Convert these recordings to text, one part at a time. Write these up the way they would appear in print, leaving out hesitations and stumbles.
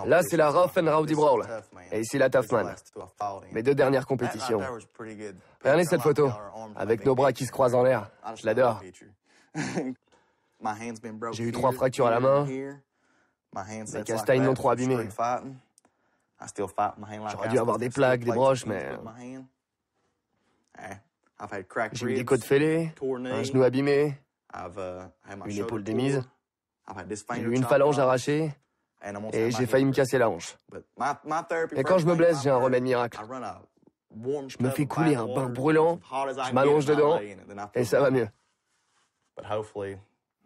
Là, c'est la Rough and Rowdy Brawl. Et ici, la Toughman. Mes 2 dernières compétitions. Regardez cette photo, avec nos bras qui se croisent en l'air. Je l'adore. J'ai eu 3 fractures à la main. Mes castagnes non trop abîmées. J'aurais dû avoir des plaques, des broches, mais... J'ai eu des côtes fêlées, un genou abîmé, une épaule démise. J'ai eu une phalange arrachée et j'ai failli me casser la hanche. Et quand je me blesse, j'ai un remède miracle. Je me fais couler un bain brûlant, je m'allonge dedans et ça va mieux.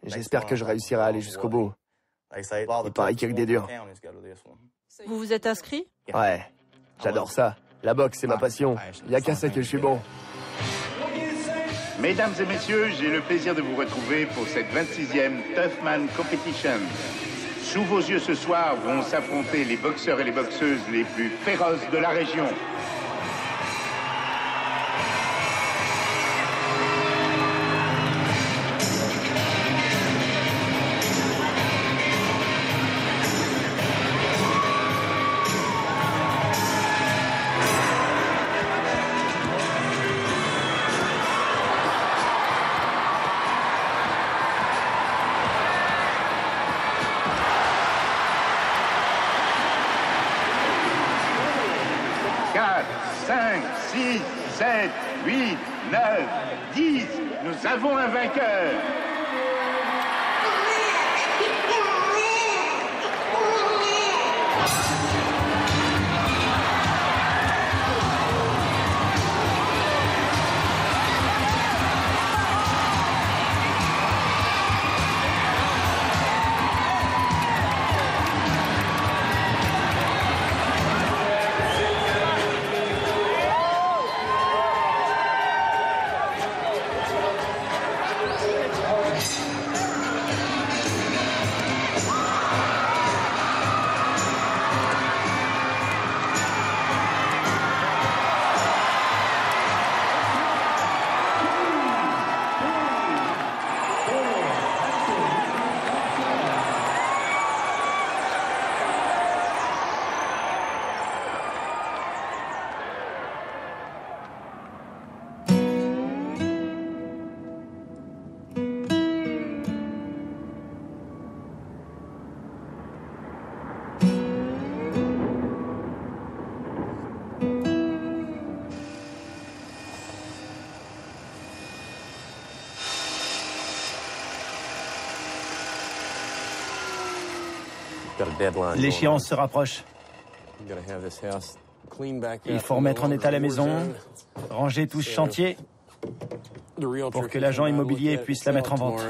J'espère que je réussirai à aller jusqu'au bout. Il paraît qu'il y a que des durs. Vous vous êtes inscrit? Ouais, j'adore ça. La boxe, c'est ma passion. Il n'y a qu'à ça que je suis bon. Mesdames et messieurs, j'ai le plaisir de vous retrouver pour cette 26e Toughman Competition. Sous vos yeux ce soir vont s'affronter les boxeurs et les boxeuses les plus féroces de la région. Nous avons un vainqueur. L'échéance se rapproche. Il faut remettre en état la maison, ranger tout ce chantier pour que l'agent immobilier puisse la mettre en vente.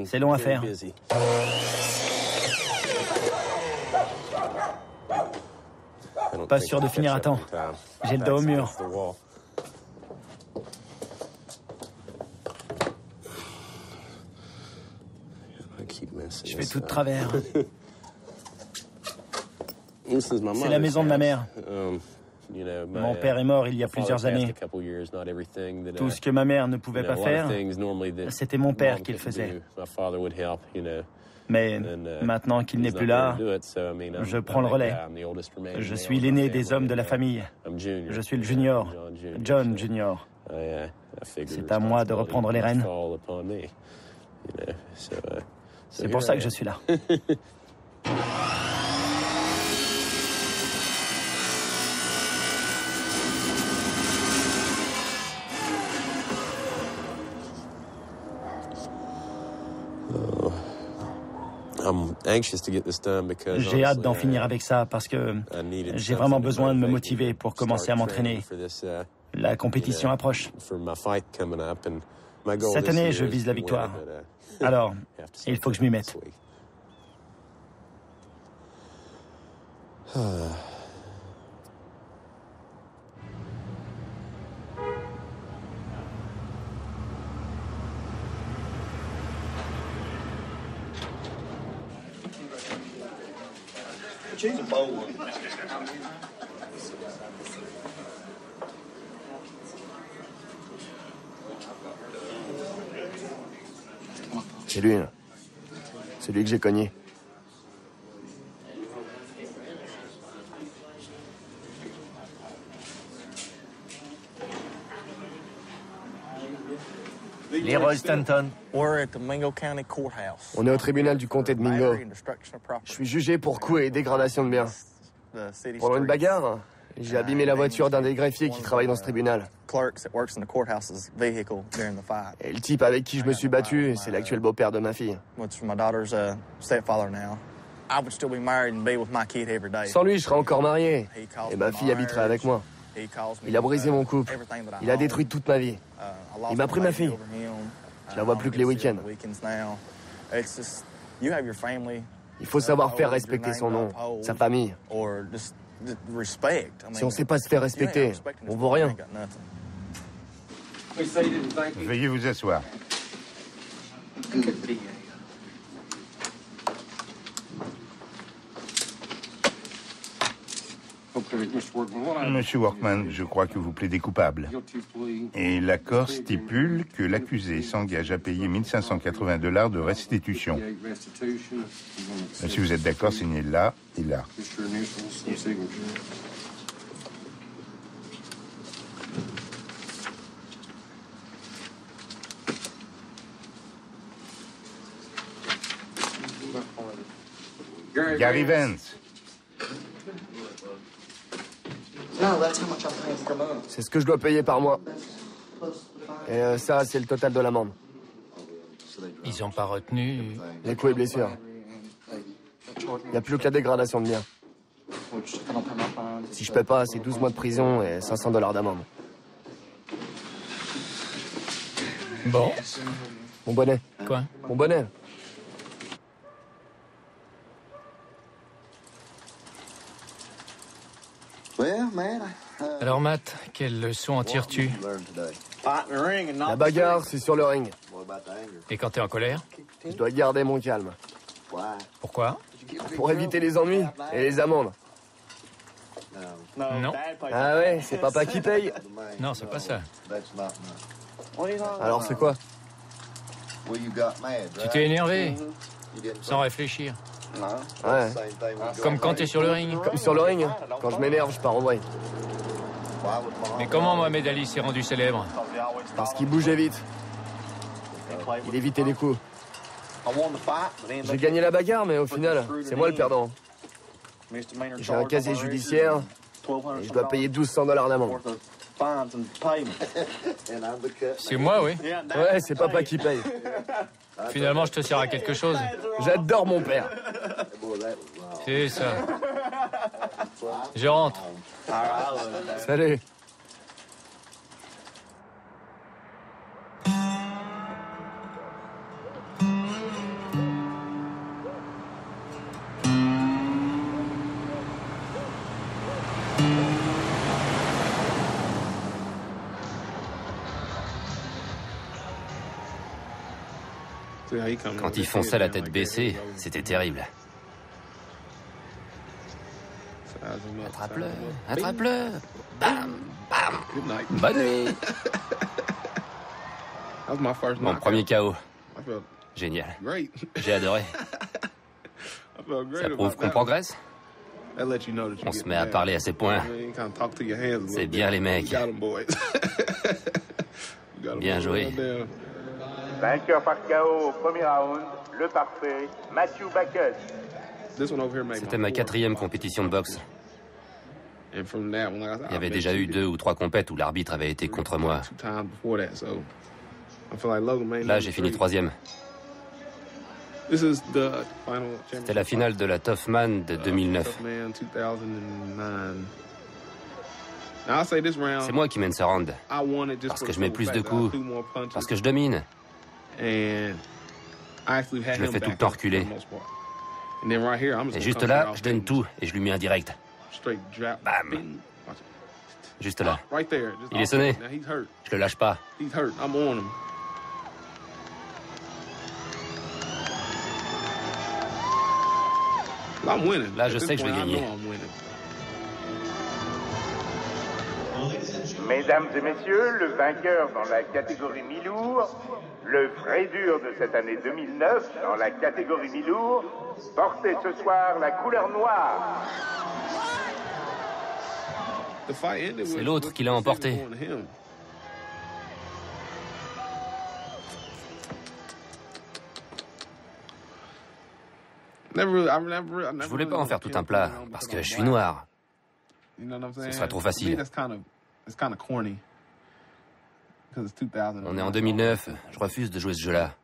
C'est long à faire. Pas sûr de finir à temps. J'ai le dos au mur. Je fais tout de travers. C'est la maison de ma mère. Mon père est mort il y a plusieurs années. Tout ce que ma mère ne pouvait pas faire, c'était mon père qui le faisait. Mais maintenant qu'il n'est plus là, je prends le relais. Je suis l'aîné des hommes de la famille. Je suis le junior, John Junior. C'est à moi de reprendre les rênes. C'est pour ça que je suis là. J'ai hâte d'en finir avec ça parce que j'ai vraiment besoin de me motiver pour commencer à m'entraîner. La compétition approche. Cette année, je vise la victoire. Alors, il faut que je m'y mette. C'est lui, là. C'est lui que j'ai cogné. Leroy Stanton. On est au tribunal du comté de Mingo. Je suis jugé pour coups et dégradation de biens. Pendant une bagarre, j'ai abîmé la voiture d'un des greffiers qui travaille dans ce tribunal. Et le type avec qui je me suis battu, c'est l'actuel beau-père de ma fille. Sans lui, je serais encore marié. Et ma fille habiterait avec moi. Il a brisé mon couple. Il a détruit toute ma vie. Il m'a pris ma fille. Je la vois plus que les week-ends. Il faut savoir faire respecter son nom, sa famille. Si on ne sait pas se faire respecter, on vaut rien. Veuillez vous asseoir. Monsieur Workman, je crois que vous plaidez coupable. Et l'accord stipule que l'accusé s'engage à payer $1580 de restitution. Si vous êtes d'accord, signez là et là. Gary Vance. C'est ce que je dois payer par mois. Et ça, c'est le total de l'amende. Ils n'ont pas retenu... Les coups et blessures. Il n'y a plus que la dégradation de biens. Si je paie pas, c'est 12 mois de prison et $500 d'amende. Bon. Mon bonnet. Quoi? Mon bonnet. Alors Matt, quelle leçon en tires-tu? La bagarre, c'est sur le ring. Et quand t'es en colère? Je dois garder mon calme. Pourquoi? Pour éviter les ennuis et les amendes. Non. Ah ouais, c'est papa qui paye? Non, c'est pas ça. Alors c'est quoi? Tu t'es énervé? Sans réfléchir. Ouais. Comme quand t'es sur le ring. Comme sur le ring, quand je m'énerve, je pars en vrille. Mais comment Mohamed Ali s'est rendu célèbre? Parce qu'il bougeait vite. Il évitait les coups. J'ai gagné la bagarre, mais au final, c'est moi le perdant. J'ai un casier judiciaire et je dois payer $1200 d'amende. C'est moi, oui. Ouais, c'est papa qui paye. Finalement, je te sers à quelque chose. J'adore mon père. C'est ça. Je rentre. Salut. Quand il fonçait la tête baissée, c'était terrible. Attrape-le, attrape-le. Bam, bam. Bonne nuit. Mon premier KO. Génial. J'ai adoré. Ça prouve qu'on progresse. On se met à parler à ces points. C'est bien les mecs. Bien joué. Vainqueur par KO au premier round, le parfait, Matthew Backus. C'était ma 4e compétition de boxe. Il y avait déjà eu 2 ou 3 compètes où l'arbitre avait été contre moi. Là, j'ai fini 3e. C'était la finale de la Tough Man de 2009. C'est moi qui mène ce round. Parce que je mets plus de coups. Parce que je domine. Je le fais tout le temps reculer. Et juste là, je donne tout et je lui mets un direct. Bam. Juste là. Il est sonné. Je le lâche pas. Là, je sais que je vais gagner. Mesdames et messieurs, le vainqueur dans la catégorie mi-lourd, le vrai dur de cette année 2009 dans la catégorie mi-lourd, portez ce soir la couleur noire. C'est l'autre qui l'a emporté. Je voulais pas en faire tout un plat, parce que je suis noir. Ce serait trop facile. On est en 2009, je refuse de jouer ce jeu-là.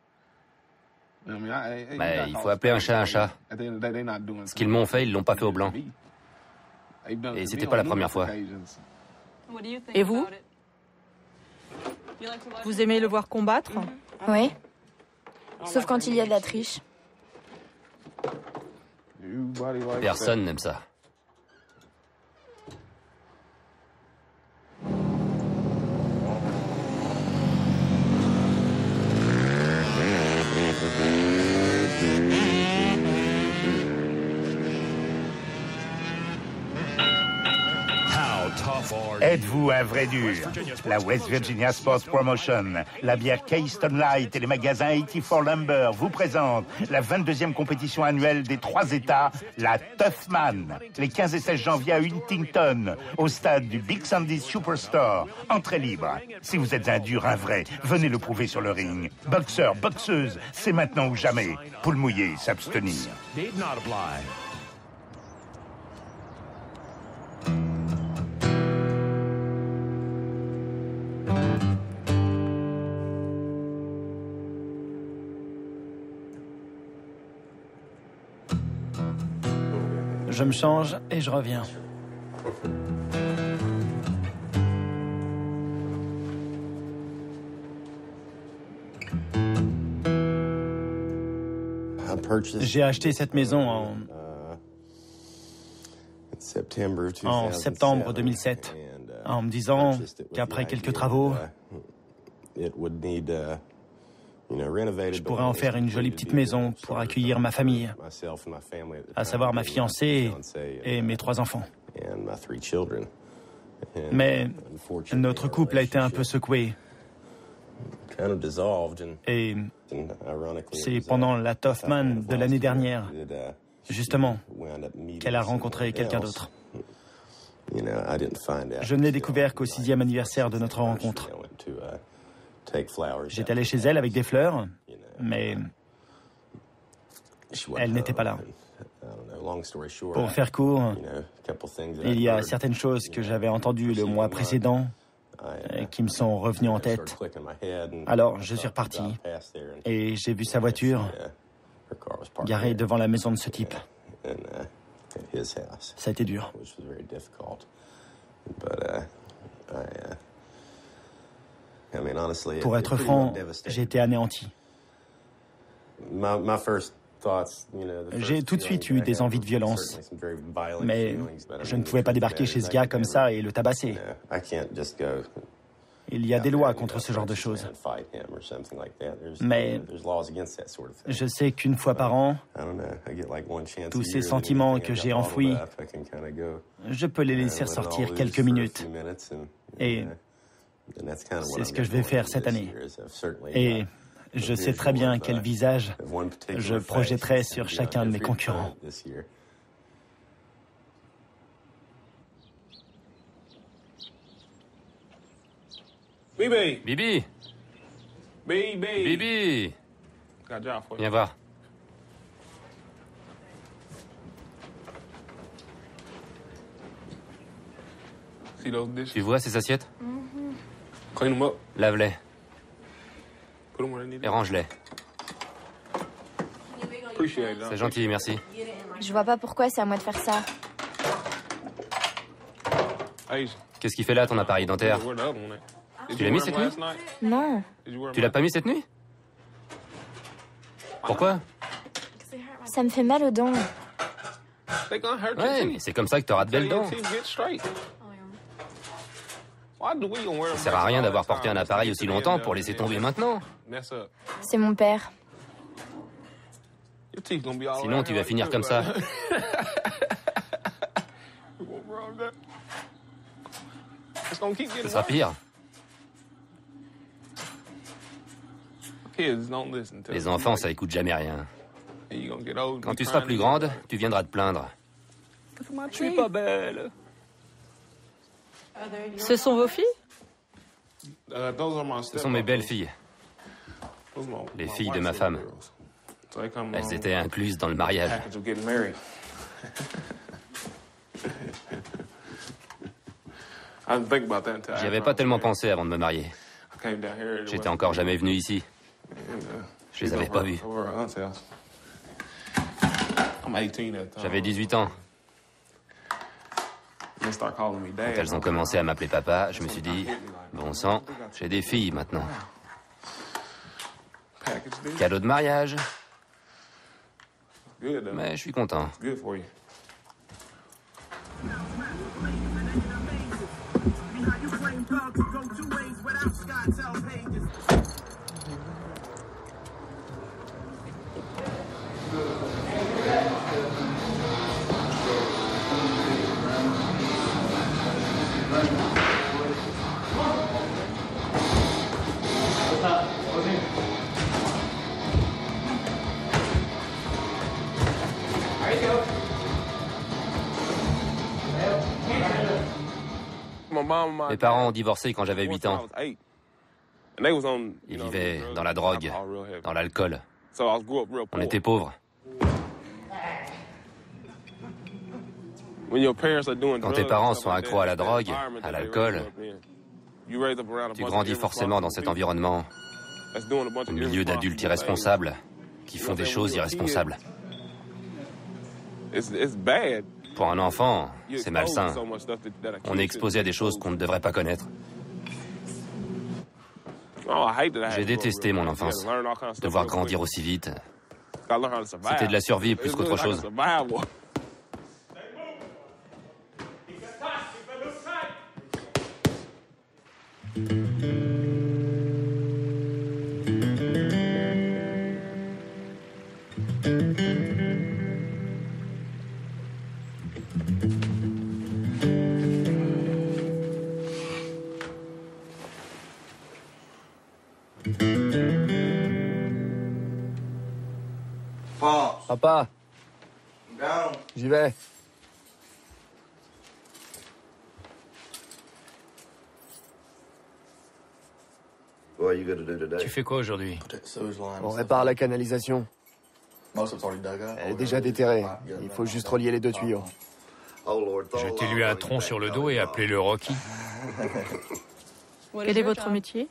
Mais il faut appeler un chat un chat. Ce qu'ils m'ont fait, ils l'ont pas fait aux Blancs. Et c'était pas la première fois. Et vous? Vous aimez le voir combattre? Oui. Sauf quand il y a de la triche. Personne n'aime ça. Êtes-vous un vrai dur? La West Virginia Sports Promotion, la bière Keystone Light et les magasins 84 Lumber vous présentent la 22e compétition annuelle des 3 États, la Toughman, les 15 et 16 janvier à Huntington, au stade du Big Sandy Superstore. Entrée libre. Si vous êtes un dur, un vrai, venez le prouver sur le ring. Boxeur, boxeuse, c'est maintenant ou jamais. Poule mouillée, s'abstenir. Je me change et je reviens. J'ai acheté cette maison en septembre 2007, en me disant qu'après quelques travaux, je pourrais en faire une jolie petite maison pour accueillir ma famille, à savoir ma fiancée et mes 3 enfants. Mais notre couple a été un peu secoué. Et c'est pendant la Toughman de l'année dernière, justement, qu'elle a rencontré quelqu'un d'autre. Je ne l'ai découvert qu'au 6e anniversaire de notre rencontre. J'étais allé chez elle avec des fleurs, mais elle n'était pas là. Pour faire court, il y a certaines choses que j'avais entendues le mois précédent qui me sont revenues en tête. Alors, je suis reparti et j'ai vu sa voiture garée devant la maison de ce type. Ça a été dur. Pour être franc, j'ai été anéanti. J'ai tout de suite eu des envies de violence, mais je ne pouvais pas débarquer chez ce gars comme ça et le tabasser. Il y a des lois contre ce genre de choses. Mais je sais qu'une fois par an, tous ces sentiments que j'ai enfouis, je peux les laisser ressortir quelques minutes. Et c'est ce que je vais faire cette année. Et je sais très bien quel visage je projetterai sur chacun de mes concurrents. Bibi! Bibi! Viens voir. Tu vois ces assiettes? Lave-les. Et range-les. C'est gentil, merci. Je vois pas pourquoi c'est à moi de faire ça. Qu'est-ce qu'il fait là, ton appareil dentaire? Tu l'as mis cette nuit? Non. Tu l'as pas mis cette nuit? Pourquoi? Ça me fait mal aux dents. Ouais, mais c'est comme ça que t'auras de belles dents. Ça sert à rien d'avoir porté un appareil aussi longtemps pour laisser tomber maintenant. C'est mon père. Sinon, tu vas finir comme ça. Ce sera pire. Les enfants, ça écoute jamais rien. Quand tu seras plus grande, tu viendras te plaindre. Je suis pas belle. Ce sont vos filles? Ce sont mes belles filles. Les filles de ma femme. Elles étaient incluses dans le mariage. J'y avais pas tellement pensé avant de me marier. J'étais encore jamais venu ici. Je les avais pas vus. J'avais 18 ans. Quand elles ont commencé à m'appeler papa, je me suis dit, bon sang, j'ai des filles maintenant. Cadeau de mariage. Mais je suis content. Mes parents ont divorcé quand j'avais 8 ans. Ils vivaient dans la drogue, dans l'alcool. On était pauvres. Quand tes parents sont accros à la drogue, à l'alcool, tu grandis forcément dans cet environnement, au milieu d'adultes irresponsables qui font des choses irresponsables. Pour un enfant, c'est malsain. On est exposé à des choses qu'on ne devrait pas connaître. J'ai détesté mon enfance. Devoir grandir aussi vite. C'était de la survie plus qu'autre chose. Papa, j'y vais. Tu fais quoi aujourd'hui? On répare la canalisation. Elle est déjà déterrée. Il faut juste relier les 2 tuyaux. Jetez-lui un tronc sur le dos et appelez-le Rocky. Quel est votre métier?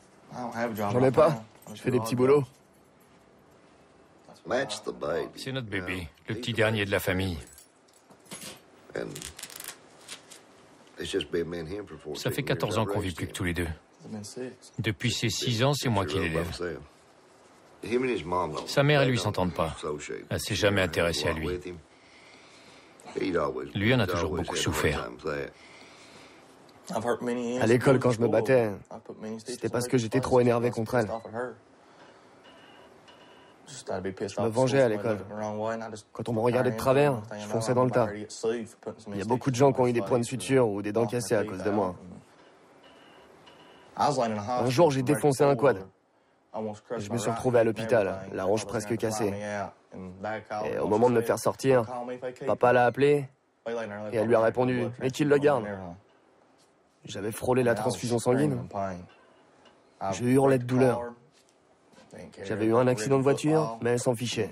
J'en ai pas. Je fais des petits boulots. C'est notre bébé, le petit dernier de la famille. Ça fait 14 ans qu'on vit plus que tous les deux. Depuis ses 6 ans, c'est moi qui l'élève. Sa mère et lui s'entendent pas. Elle s'est jamais intéressée à lui. Lui en a toujours beaucoup souffert. À l'école, quand je me battais, c'était parce que j'étais trop énervé contre elle. Je me vengeais à l'école. Quand on me regardait de travers, je fonçais dans le tas. Il y a beaucoup de gens qui ont eu des points de suture ou des dents cassées à cause de moi. Un jour, j'ai défoncé un quad. Je me suis retrouvé à l'hôpital, la hanche presque cassée. Et au moment de me faire sortir, papa l'a appelé et elle lui a répondu « Mais qu'il le garde ». J'avais frôlé la transfusion sanguine. Je hurlais de douleur. J'avais eu un accident de voiture, mais elle s'en fichait.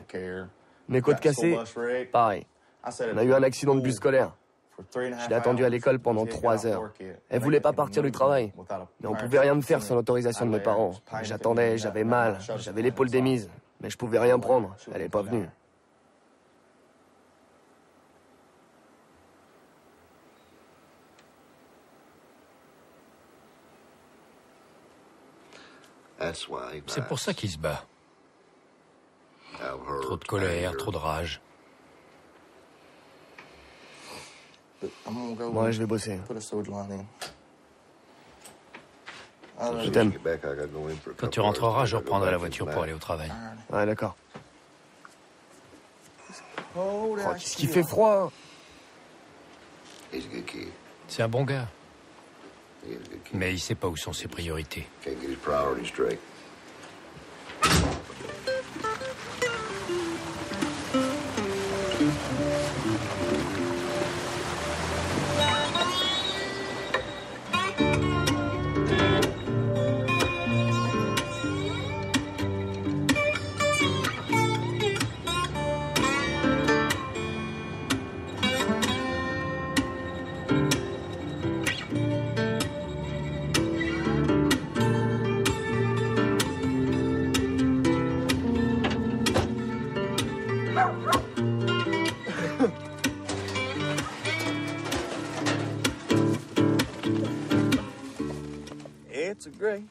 Mes côtes cassées, pareil. On a eu un accident de bus scolaire. Je l'ai attendue à l'école pendant 3 heures. Elle voulait pas partir du travail. Mais on pouvait rien me faire sans l'autorisation de mes parents. J'attendais, j'avais mal, j'avais l'épaule démise. Mais je pouvais rien prendre. Elle est pas venue. C'est pour ça qu'il se bat. Trop de colère, trop de rage. Moi, je vais bosser. Je t'aime. Quand tu rentreras, je reprendrai la voiture pour aller au travail. Ouais, d'accord. Oh, qu'est-ce qu'il fait froid. C'est un bon gars. Mais il sait pas où sont ses priorités. shades of gray.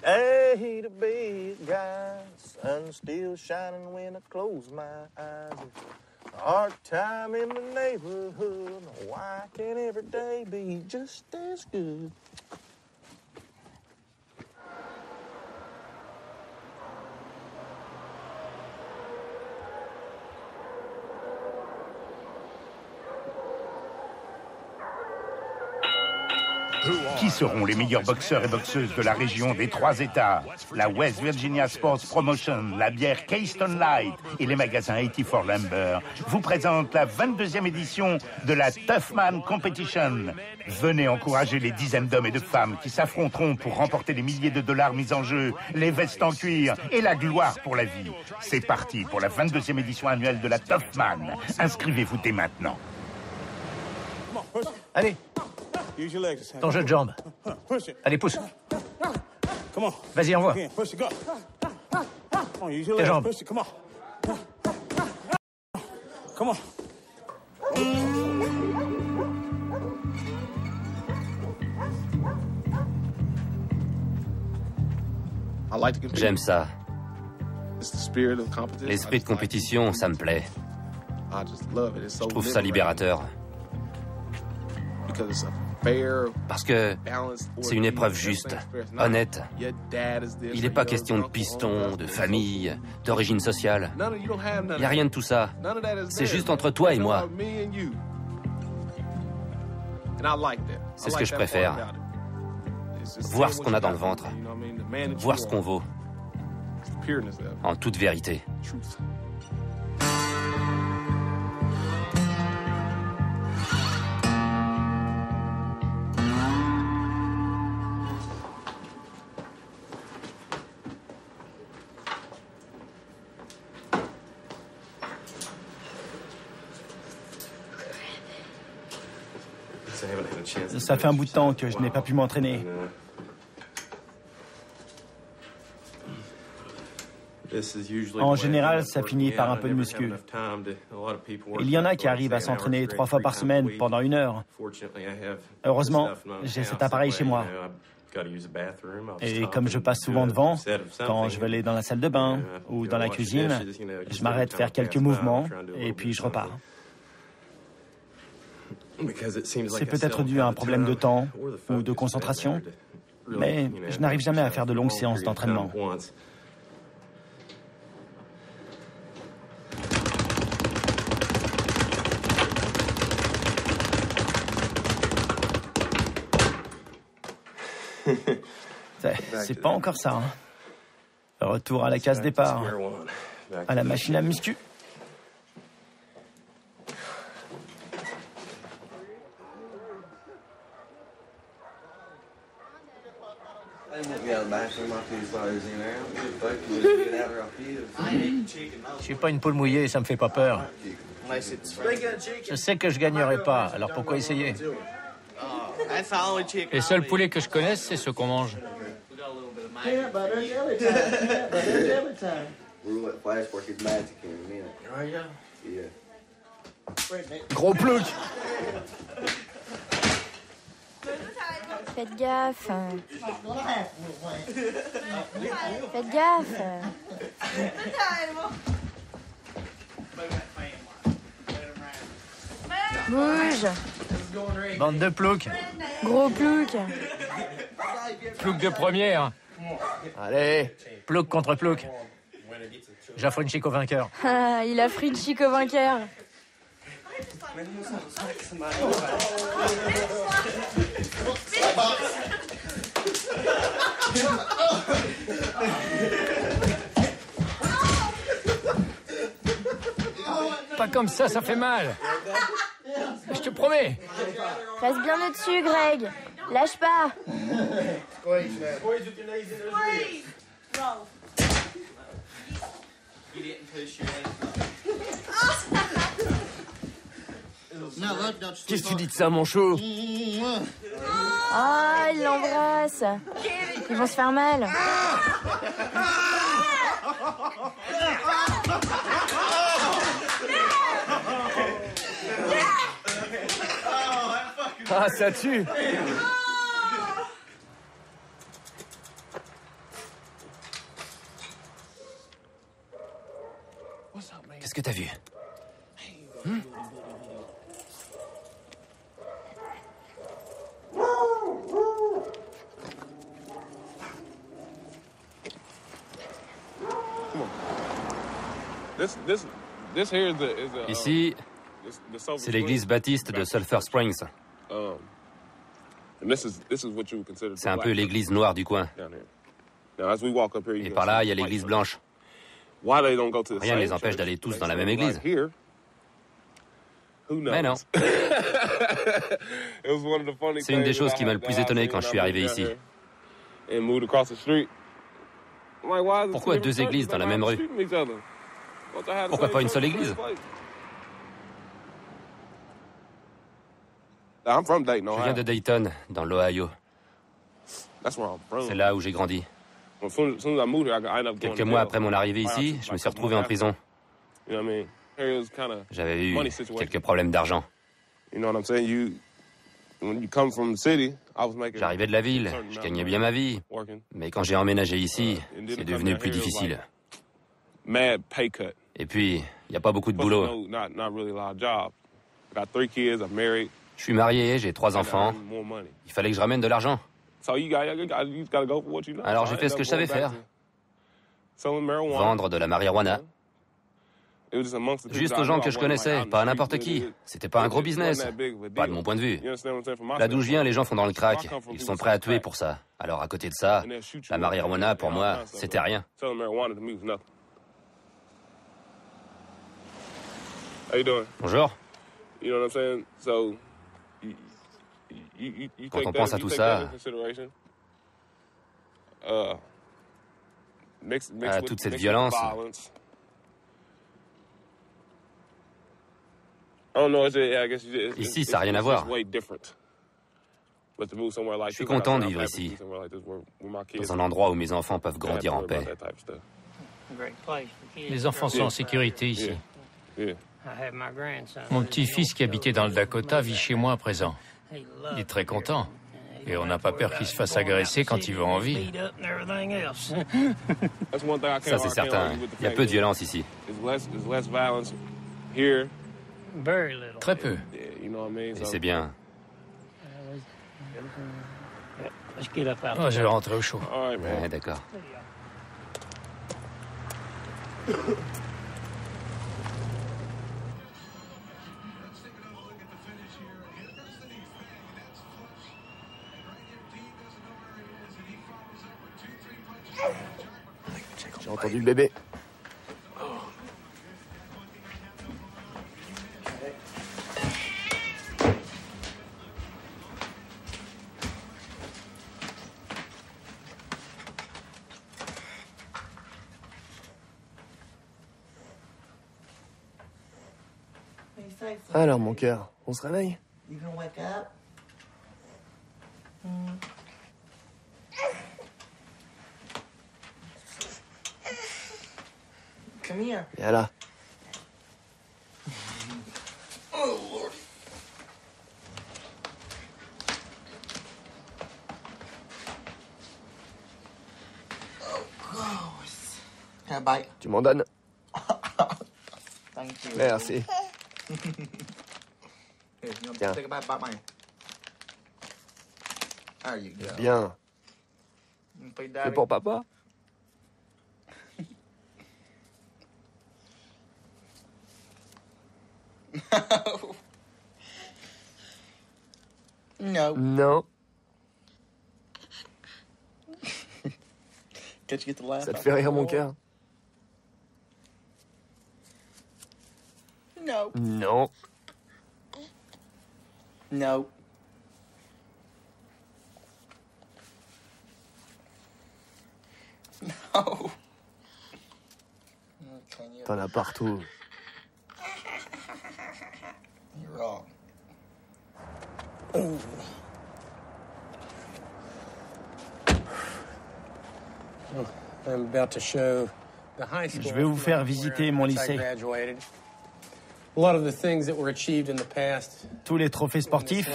Hey, the big guy, sun still shining when I close my eyes. It's a hard time in the neighborhood. Why can't every day be just as good? Qui seront les meilleurs boxeurs et boxeuses de la région des 3 États? La West Virginia Sports Promotion, la bière Keystone Light et les magasins 84 Lumber vous présentent la 22e édition de la Toughman Competition. Venez encourager les dizaines d'hommes et de femmes qui s'affronteront pour remporter les milliers de dollars mis en jeu, les vestes en cuir et la gloire pour la vie. C'est parti pour la 22e édition annuelle de la Toughman. Inscrivez-vous dès maintenant. Allez, ton jeu de jambes. Allez, pousse. Vas-y, envoie. Tes jambes. J'aime ça. L'esprit de compétition, ça me plaît. Je trouve ça libérateur. Parce que c'est une épreuve juste, honnête. Il n'est pas question de piston, de famille, d'origine sociale. Il n'y a rien de tout ça. C'est juste entre toi et moi. C'est ce que je préfère. Voir ce qu'on a dans le ventre. Voir ce qu'on vaut. En toute vérité. Ça fait un bout de temps que je n'ai pas pu m'entraîner. En général, ça finit par un peu de muscu. Il y en a qui arrivent à s'entraîner 3 fois par semaine pendant 1 heure. Heureusement, j'ai cet appareil chez moi. Et comme je passe souvent devant, quand je veux aller dans la salle de bain ou dans la cuisine, je m'arrête faire quelques mouvements et puis je repars. C'est peut-être dû à un problème de temps ou de concentration, mais je n'arrive jamais à faire de longues séances d'entraînement. C'est pas encore ça. Retour à la case départ, à la machine à muscu. Je suis pas une poule mouillée, ça me fait pas peur. Je sais que je gagnerai pas, alors pourquoi essayer? Les seuls poulets que je connaisse, c'est ceux qu'on mange. Gros plouc. Faites gaffe. Faites gaffe. Bouge. Bande de ploucs. Gros plouc. Plouc de première. Allez. Plouc contre plouc. J'offre une chic au vainqueur. Ah, il a pris une chic au vainqueur. Pas comme ça fait mal. Je te promets. Reste bien au-dessus, Greg. Lâche pas. Qu'est-ce que tu dis de ça, mon chou? Ah, il l'embrasse. Ils vont se faire mal. Ah, ça tue. Qu'est-ce que t'as vu? Ici, c'est l'église baptiste de Sulphur Springs. C'est un peu l'église noire du coin. Et par là, il y a l'église blanche. Rien ne les empêche d'aller tous dans la même église. Mais non. C'est une des choses qui m'a le plus étonné quand je suis arrivé ici. Pourquoi deux églises dans la même rue? Pourquoi pas une seule église? Je viens de Dayton, dans l'Ohio. C'est là où j'ai grandi. Quelques mois après mon arrivée ici, je me suis retrouvé en prison. J'avais eu quelques problèmes d'argent. J'arrivais de la ville, je gagnais bien ma vie. Mais quand j'ai emménagé ici, c'est devenu plus difficile. Et puis, il n'y a pas beaucoup de boulot. Je suis marié, j'ai 3 enfants. Il fallait que je ramène de l'argent. Alors j'ai fait ce que je savais faire. Vendre de la marijuana. Juste aux gens que je connaissais, pas à n'importe qui. C'était pas un gros business. Pas de mon point de vue. Là d'où je viens, les gens font dans le crack. Ils sont prêts à tuer pour ça. Alors à côté de ça, la marijuana, pour moi, c'était rien. Bonjour. Quand on pense à tout ça, à toute cette violence, ici, ça n'a rien à voir. Je suis content de vivre ici, dans un endroit où mes enfants peuvent grandir en paix. Les enfants sont en sécurité ici. Mon petit-fils qui habitait dans le Dakota vit chez moi à présent. Il est très content. Et on n'a pas peur qu'il se fasse agresser quand il va en ville. Ça, c'est certain. Il y a peu de violence ici. Très peu. Et c'est bien. Oh, je vais rentrer au chaud. Ouais, d'accord. J'ai entendu le bébé. Alors, mon cœur, on se réveille? Viens là. Tu m'en donnes? Merci. Tiens. Bien. C'est pour papa? No. Non. Ça te fait rire, mon cœur? No. Non. No. No. T'en as partout. You're wrong. Je vais vous faire visiter mon lycée. Tous les trophées sportifs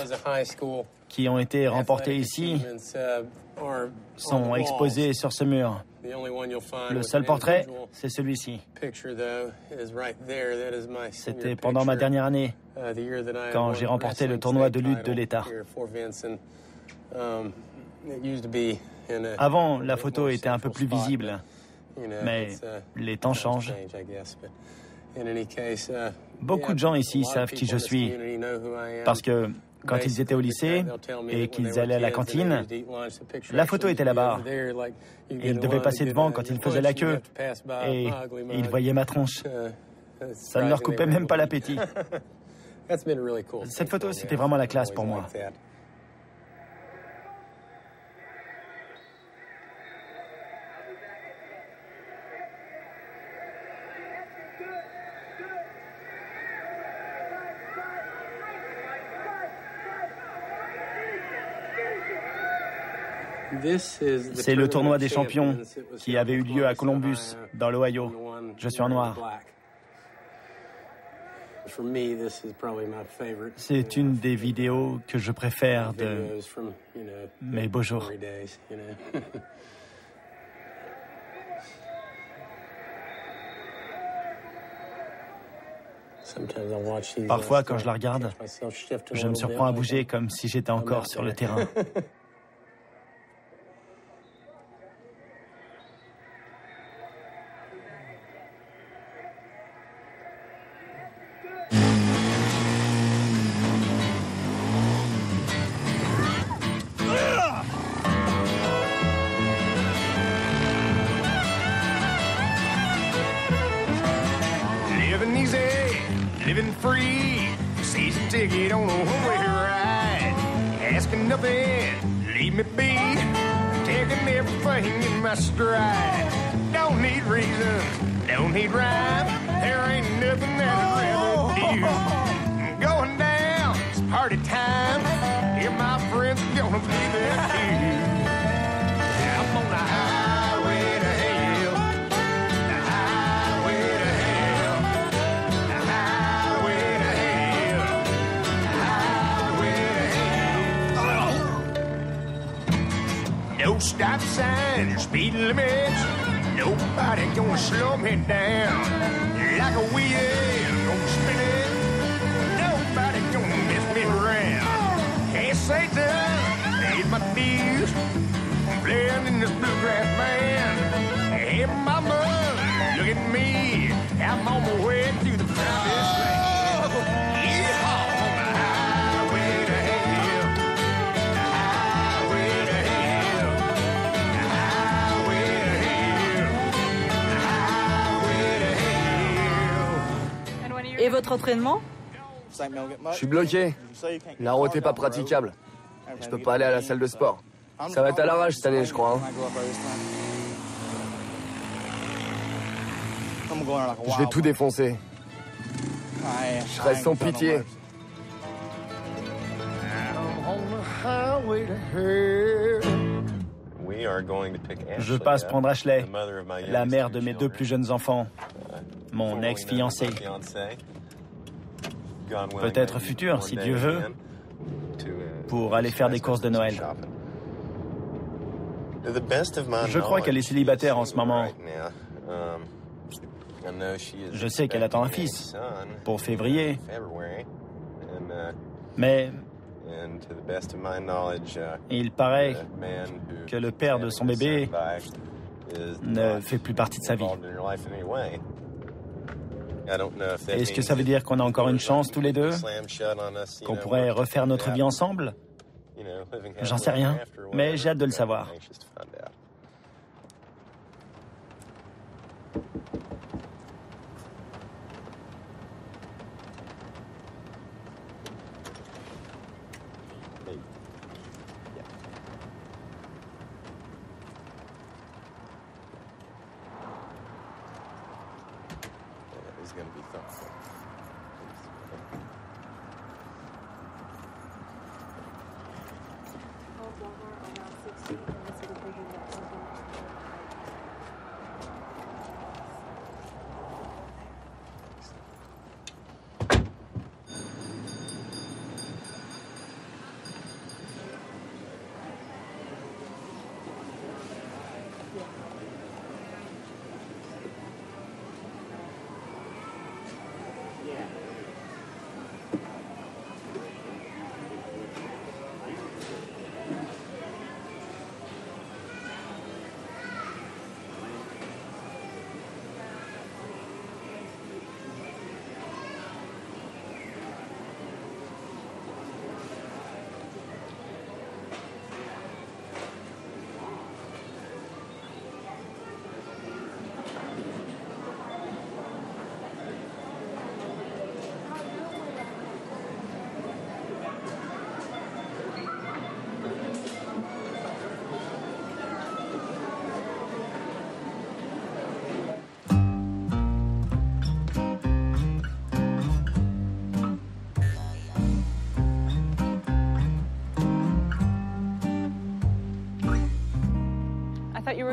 qui ont été remportés ici sont exposés sur ce mur. Le seul portrait, c'est celui-ci. C'était pendant ma dernière année, quand j'ai remporté le tournoi de lutte de l'État. Avant, la photo était un peu plus visible, mais les temps changent. Beaucoup de gens ici savent qui je suis, parce que quand ils étaient au lycée et qu'ils allaient à la cantine, la photo était là-bas. Ils devaient passer devant quand ils faisaient la queue, et ils voyaient ma tronche. Ça ne leur coupait même pas l'appétit. Cette photo, c'était vraiment la classe pour moi. C'est le tournoi des champions qui avait eu lieu à Columbus, dans l'Ohio. Je suis en noir. C'est une des vidéos que je préfère de mes beaux jours. Parfois, quand je la regarde, je me surprends à bouger comme si j'étais encore sur le terrain. Living free, season ticket on a one-way ride. Asking nothing, leave me be. Taking everything in my stride. Don't need reason, don't need rhyme. There ain't nothing that I'd rather do. Going down, it's party time. Yeah, my friends are gonna be there too. I'm on the highway to hell. The highway to hell. The highway to hell. The highway to hell. No stop signs, speed limits. Nobody gonna slow me down. Like a wheel, gonna spin it. Nobody gonna mess me around. Hey, Satan, paid my dues. Playing in this bluegrass band. Hey, mama, look at me. I'm on my way to the promised land. Yeehaw, on the highway to hell. The highway to hell. The highway to hell. The highway to hell. Et votre entraînement? Je suis bloqué. La route est pas praticable. Je peux pas aller à la salle de sport. Ça va être à l'arrache cette année, je crois. Je vais tout défoncer. Je serai sans pitié. Je passe prendre Ashley, la mère de mes deux plus jeunes enfants, mon ex-fiancé. Peut-être futur, si Dieu veut, pour aller faire des courses de Noël. Je crois qu'elle est célibataire en ce moment. Je sais qu'elle attend un fils pour février. Mais il paraît que le père de son bébé ne fait plus partie de sa vie. Est-ce que ça veut dire qu'on a encore une chance tous les deux? Qu'on pourrait refaire notre vie ensemble? J'en sais rien, mais j'ai hâte de le savoir.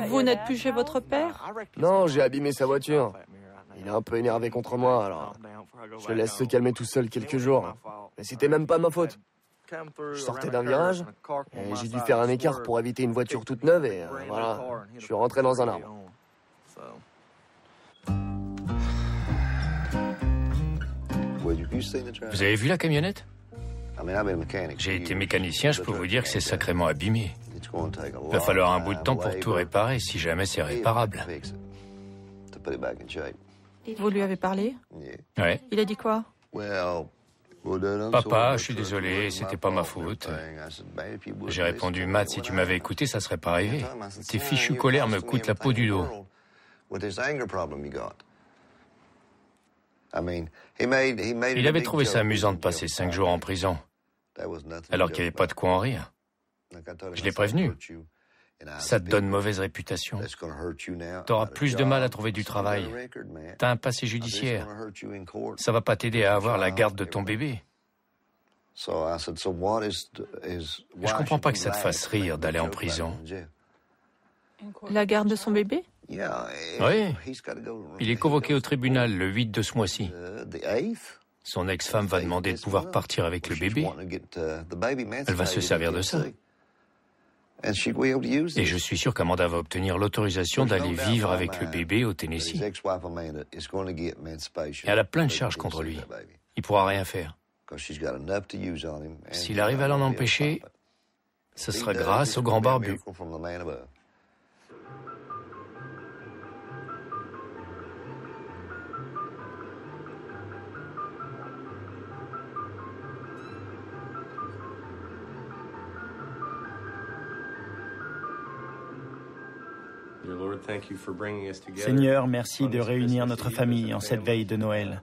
Vous n'êtes plus chez votre père? Non, j'ai abîmé sa voiture. Il est un peu énervé contre moi, alors je le laisse se calmer tout seul quelques jours. Mais c'était même pas ma faute. Je sortais d'un virage et j'ai dû faire un écart pour éviter une voiture toute neuve et voilà, je suis rentré dans un arbre. Vous avez vu la camionnette? J'ai été mécanicien, je peux vous dire que c'est sacrément abîmé. Il va falloir un bout de temps pour tout réparer, si jamais c'est réparable. Vous lui avez parlé? Ouais. Il a dit quoi? Papa, je suis désolé, c'était pas ma faute. J'ai répondu, Matt, si tu m'avais écouté, ça serait pas arrivé. Tes fichues colères me coûtent la peau du dos. Il avait trouvé ça amusant de passer 5 jours en prison, alors qu'il n'y avait pas de quoi en rire. Je l'ai prévenu. Ça te donne mauvaise réputation. T'auras plus de mal à trouver du travail. T'as un passé judiciaire. Ça va pas t'aider à avoir la garde de ton bébé. Je comprends pas que ça te fasse rire d'aller en prison. La garde de son bébé? Oui. Il est convoqué au tribunal le 8 de ce mois-ci. Son ex-femme va demander de pouvoir partir avec le bébé. Elle va se servir de ça. Et je suis sûr qu'Amanda va obtenir l'autorisation d'aller vivre avec le bébé au Tennessee. Et elle a plein de charges contre lui. Il pourra rien faire. S'il arrive à l'en empêcher, ce sera grâce au grand barbu. Seigneur, merci de réunir notre famille en cette veille de Noël.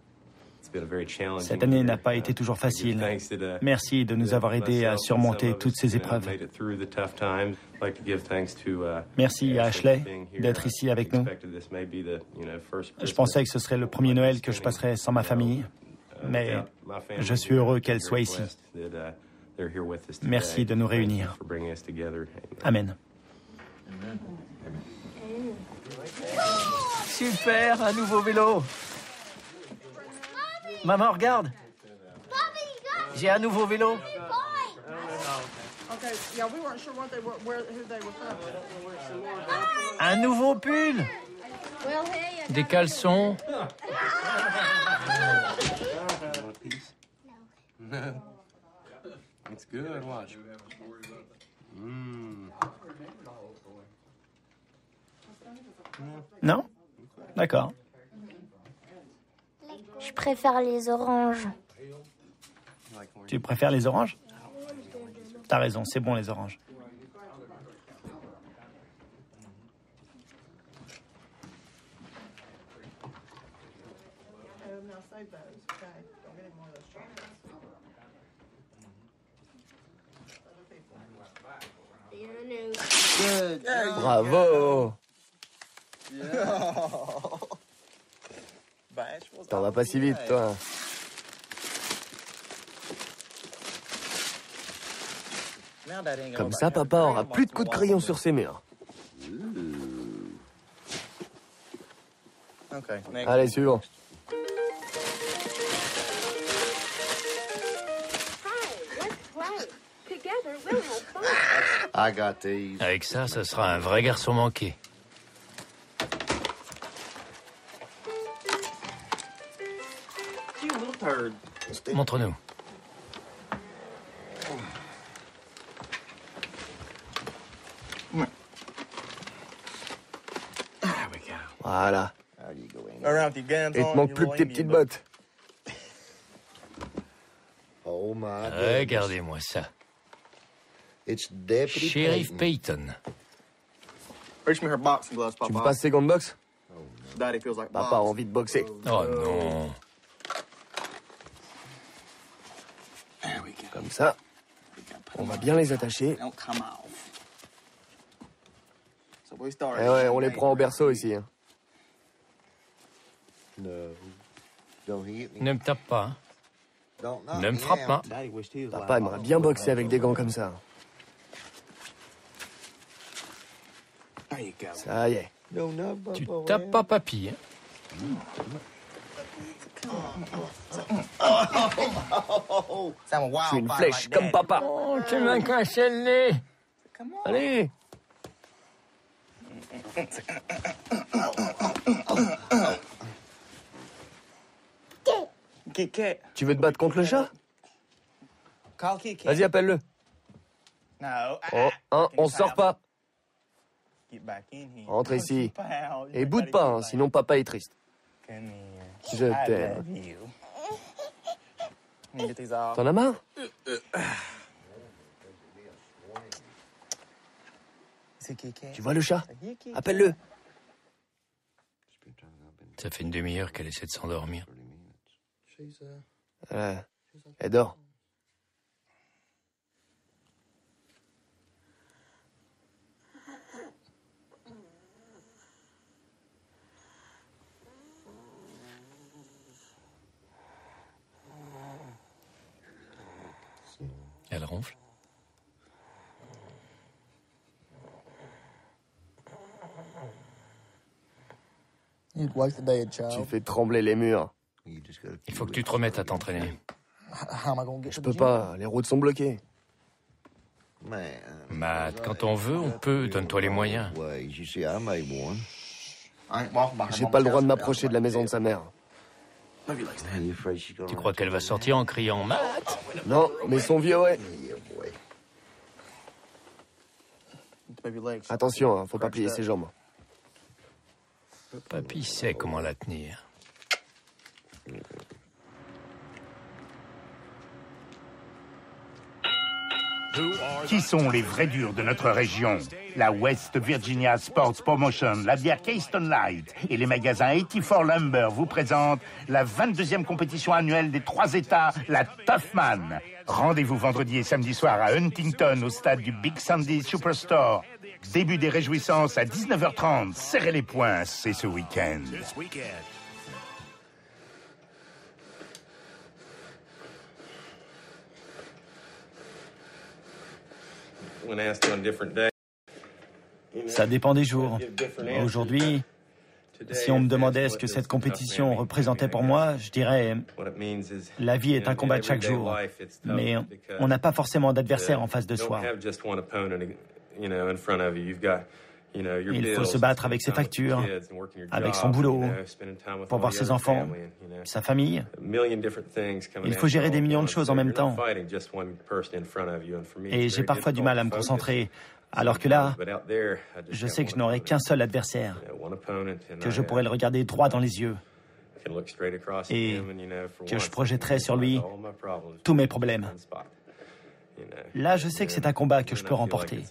Cette année n'a pas été toujours facile. Merci de nous avoir aidés à surmonter toutes ces épreuves. Merci à Ashley d'être ici avec nous. Je pensais que ce serait le premier Noël que je passerais sans ma famille, mais je suis heureux qu'elle soit ici. Merci de nous réunir. Amen. Super, un nouveau vélo. Maman, regarde. J'ai un nouveau vélo. Un nouveau pull. Des caleçons. Non? D'accord. Je préfère les oranges. Tu préfères les oranges? T'as raison, c'est bon les oranges. Bravo! T'en vas pas si vite, toi. Comme ça, papa aura plus de coups de crayon sur ses murs. Allez, suivant. Avec ça, ce sera un vrai garçon manqué. Montre-nous. Voilà. Il te manque plus que tes petites bottes. Regardez-moi ça. Sheriff Peyton. Tu me passes ses gants de boxe? Papa a envie de boxer. Oh non. Comme ça, on va bien les attacher. Eh ouais, on les prend au berceau ici. Hein. Ne me tape pas. Hein. Ne me frappe pas. Papa aimerait bien boxer avec des gants comme ça. Ça y est. Tu tapes pas papy, hein? Je suis une flèche comme papa. Oh, tu m'as cassé le nez. Allez. Tu veux te battre contre le chat? Vas-y, appelle-le. Oh, on sort pas. Rentre ici. Et boude pas, hein, sinon papa est triste. Je t'aime. T'en as marre? Tu vois le chat? Appelle-le. Ça fait une demi-heure qu'elle essaie de s'endormir. Elle dort. Elle ronfle. Tu fais trembler les murs. Il faut que tu te remettes à t'entraîner. Je peux pas, les routes sont bloquées. Matt, quand on veut, on peut. Donne-toi les moyens. J'ai pas le droit de m'approcher de la maison de sa mère. Tu crois qu'elle va sortir en criant Matt? Non, mais son vieux, ouais. Attention, hein, faut pas plier ses jambes. Papy sait comment la tenir. Qui sont les vrais durs de notre région? La West Virginia Sports Promotion, la bière Keystone Light et les magasins 84 Lumber vous présentent la 22e compétition annuelle des 3 États, la Toughman. Rendez-vous vendredi et samedi soir à Huntington au stade du Big Sandy Superstore. Début des réjouissances à 19h30. Serrez les poings, c'est ce week-end. Ça dépend des jours. Aujourd'hui, si on me demandait ce que cette compétition représentait pour moi, je dirais la vie est un combat de chaque jour. Mais on n'a pas forcément d'adversaire en face de soi. Il faut se battre avec ses factures, avec son boulot, pour voir ses enfants, sa famille. Il faut gérer des millions de choses en même temps. Et j'ai parfois du mal à me concentrer, alors que là, je sais que je n'aurai qu'un seul adversaire, que je pourrais le regarder droit dans les yeux et que je projetterai sur lui tous mes problèmes. Là, je sais que c'est un combat que je peux remporter.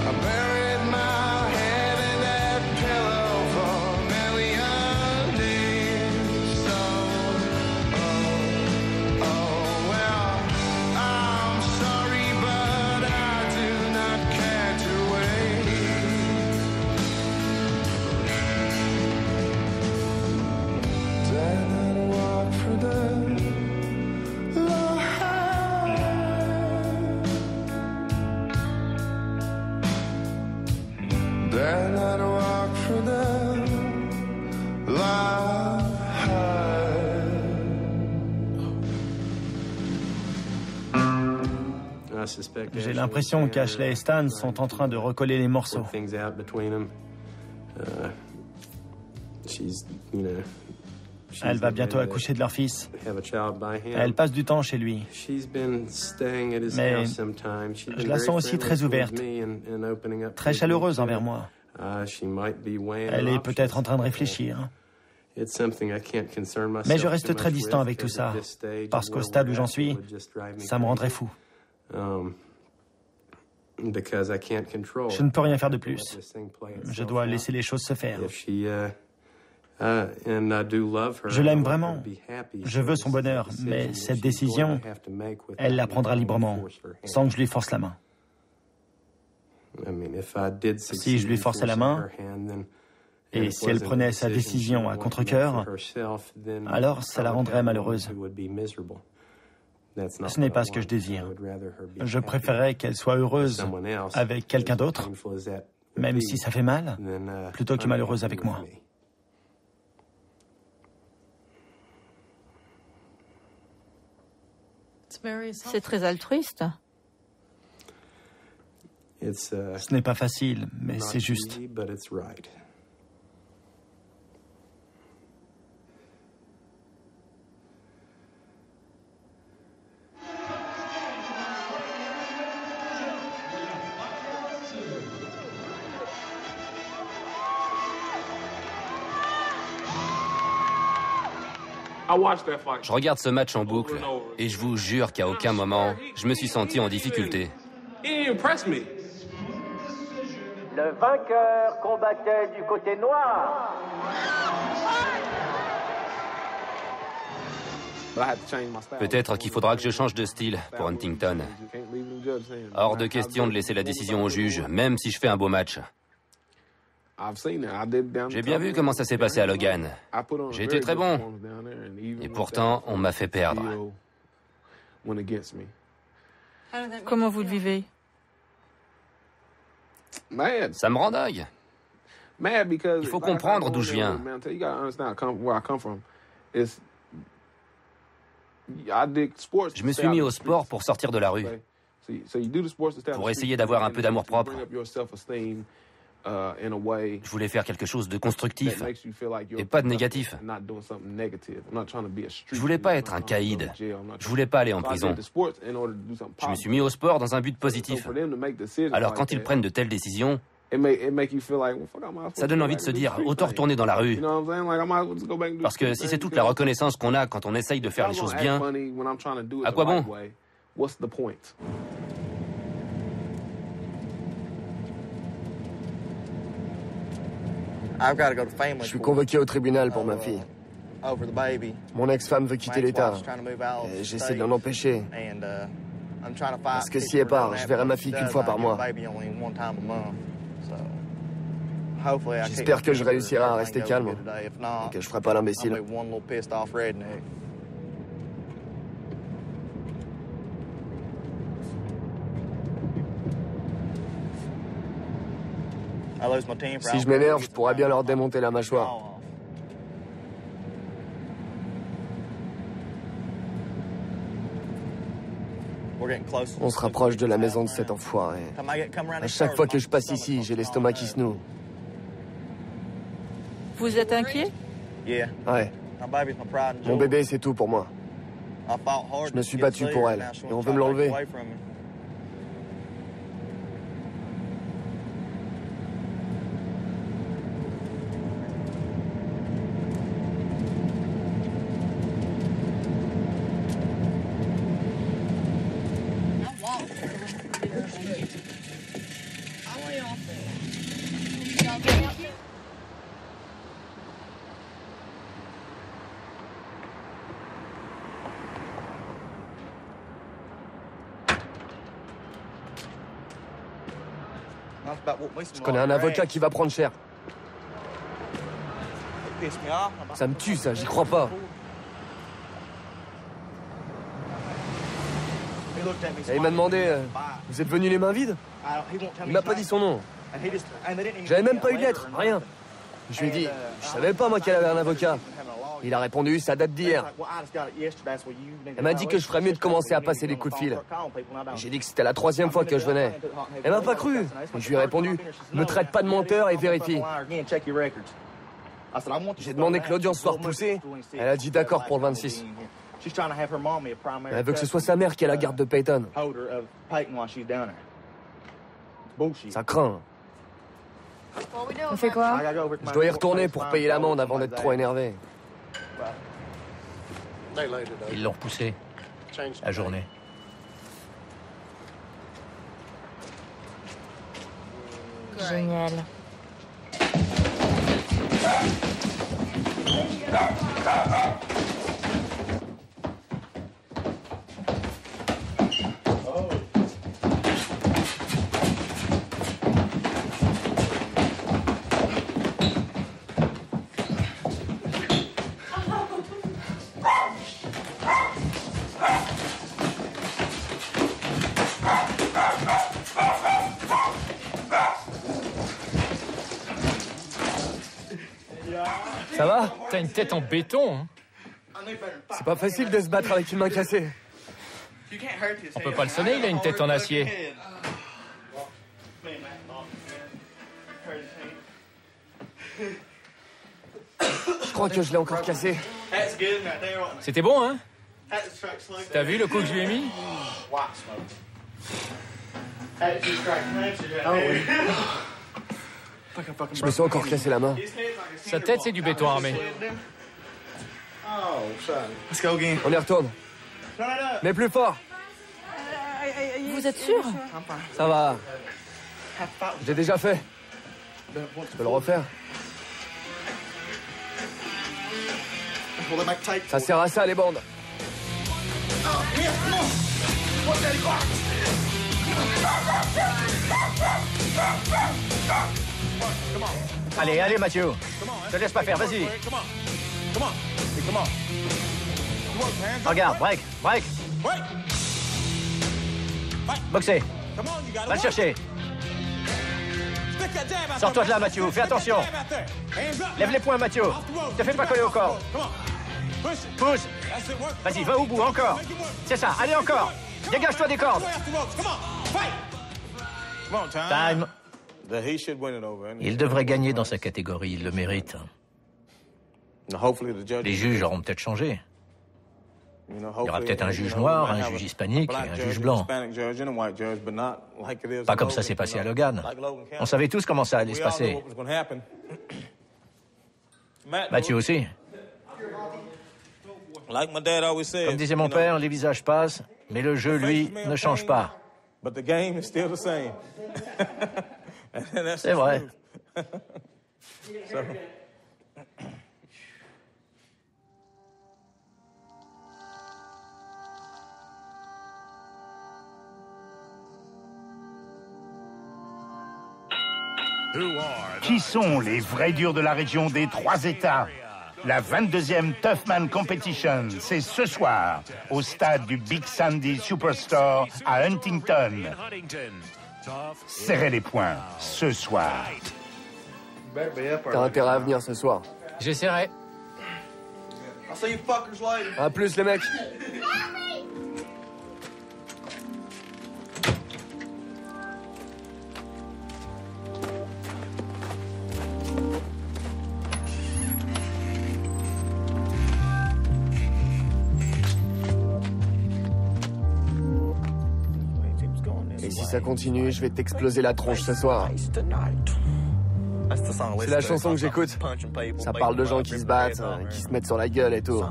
I buried my head in that pillow. J'ai l'impression qu'Ashley et Stan sont en train de recoller les morceaux. Elle va bientôt accoucher de leur fils. Elle passe du temps chez lui. Mais je la sens aussi très ouverte, très chaleureuse envers moi. Elle est peut-être en train de réfléchir. Mais je reste très distant avec tout ça, parce qu'au stade où j'en suis, ça me rendrait fou. Je ne peux rien faire de plus. Je dois laisser les choses se faire. Je l'aime vraiment. Je veux son bonheur, mais cette décision, elle la prendra librement, sans que je lui force la main. Si je lui forçais la main, et si elle prenait sa décision à contre-cœur, alors ça la rendrait malheureuse. Ce n'est pas ce que je désire. Je préférerais qu'elle soit heureuse avec quelqu'un d'autre, même si ça fait mal, plutôt que malheureuse avec moi. C'est très altruiste. Ce n'est pas facile, mais c'est juste. Je regarde ce match en boucle et je vous jure qu'à aucun moment, je me suis senti en difficulté. Le vainqueur combattait du côté noir. Peut-être qu'il faudra que je change de style pour Huntington. Hors de question de laisser la décision au juge, même si je fais un beau match. J'ai bien vu comment ça s'est passé à Logan. J'ai été très bon. Et pourtant, on m'a fait perdre. Comment vous le vivez? Ça me rend dingue. Il faut comprendre d'où je viens. Je me suis mis au sport pour sortir de la rue, pour essayer d'avoir un peu d'amour-propre. Je voulais faire quelque chose de constructif et pas de négatif. Je voulais pas être un caïd. Je voulais pas aller en prison. Je me suis mis au sport dans un but positif. Alors quand ils prennent de telles décisions, ça donne envie de se dire, autant retourner dans la rue. Parce que si c'est toute la reconnaissance qu'on a quand on essaye de faire les choses bien, à quoi bon? Je suis convoqué au tribunal pour ma fille. Mon ex-femme veut quitter l'État et j'essaie de l'en empêcher. Parce que si elle part, je verrai ma fille qu'une fois par mois. J'espère que je réussirai à rester calme et que je ferai pas l'imbécile. Si je m'énerve, je pourrais bien leur démonter la mâchoire. On se rapproche de la maison de cet enfoiré. À chaque fois que je passe ici, j'ai l'estomac qui se noue. Vous êtes inquiet? Ouais. Mon bébé, c'est tout pour moi. Je me suis battu pour elle et on veut me l'enlever. Je connais un avocat qui va prendre cher. Ça me tue, ça, j'y crois pas. Et il m'a demandé, vous êtes venu les mains vides? Il m'a pas dit son nom. J'avais même pas eu de lettre, rien. Je lui ai dit, je savais pas moi qu'elle avait un avocat. Il a répondu, ça date d'hier. Elle m'a dit que je ferais mieux de commencer à passer des coups de fil. J'ai dit que c'était la 3e fois que je venais. Elle m'a pas cru. Je lui ai répondu, me traite pas de menteur et vérifie. J'ai demandé que l'audience soit repoussée. Elle a dit d'accord pour le 26. Elle veut que ce soit sa mère qui ait la garde de Peyton. Ça craint. On fait quoi? Je dois y retourner pour payer l'amende avant d'être trop énervé. Ils l'ont repoussé. La journée. Génial. Ça va? T'as une tête en béton, hein? C'est pas facile de se battre avec une main cassée. On peut pas le sonner, il a une tête en acier. Je crois que je l'ai encore cassé. C'était bon, hein? T'as vu le coup que je lui ai mis? Je me suis encore cassé la main. Sa tête, c'est du béton armé. On y retourne. Mais plus fort. Vous êtes sûr? Ça va. J'ai déjà fait. Je peux le refaire. Ça sert à ça, les bandes. Allez, allez, Mathieu. Te laisse pas faire, vas-y. Regarde, break, break. Boxer. Va le chercher. Sors-toi de là, Mathieu. Fais attention. Lève les poings, Mathieu. Te fais pas coller au corps. Pousse. Vas-y, va au bout, encore. C'est ça, allez encore. Dégage-toi des cordes. Time. Il devrait gagner dans sa catégorie, il le mérite. Les juges auront peut-être changé. Il y aura peut-être un juge noir, un juge hispanique et un juge blanc. Pas comme ça s'est passé à Logan. On savait tous comment ça allait se passer. Mathieu aussi. Comme disait mon père, les visages passent, mais le jeu, lui, ne change pas. C'est vrai. Qui sont les vrais durs de la région des 3 États? La 22e Toughman Competition, c'est ce soir, au stade du Big Sandy Superstore à Huntington. Serrez les poings, ce soir. T'as intérêt à venir ce soir. J'essaierai. À plus, les mecs. Et si ça continue, je vais t'exploser la tronche ce soir. C'est la chanson que j'écoute. Ça parle de gens qui se battent, qui se mettent sur la gueule et tout.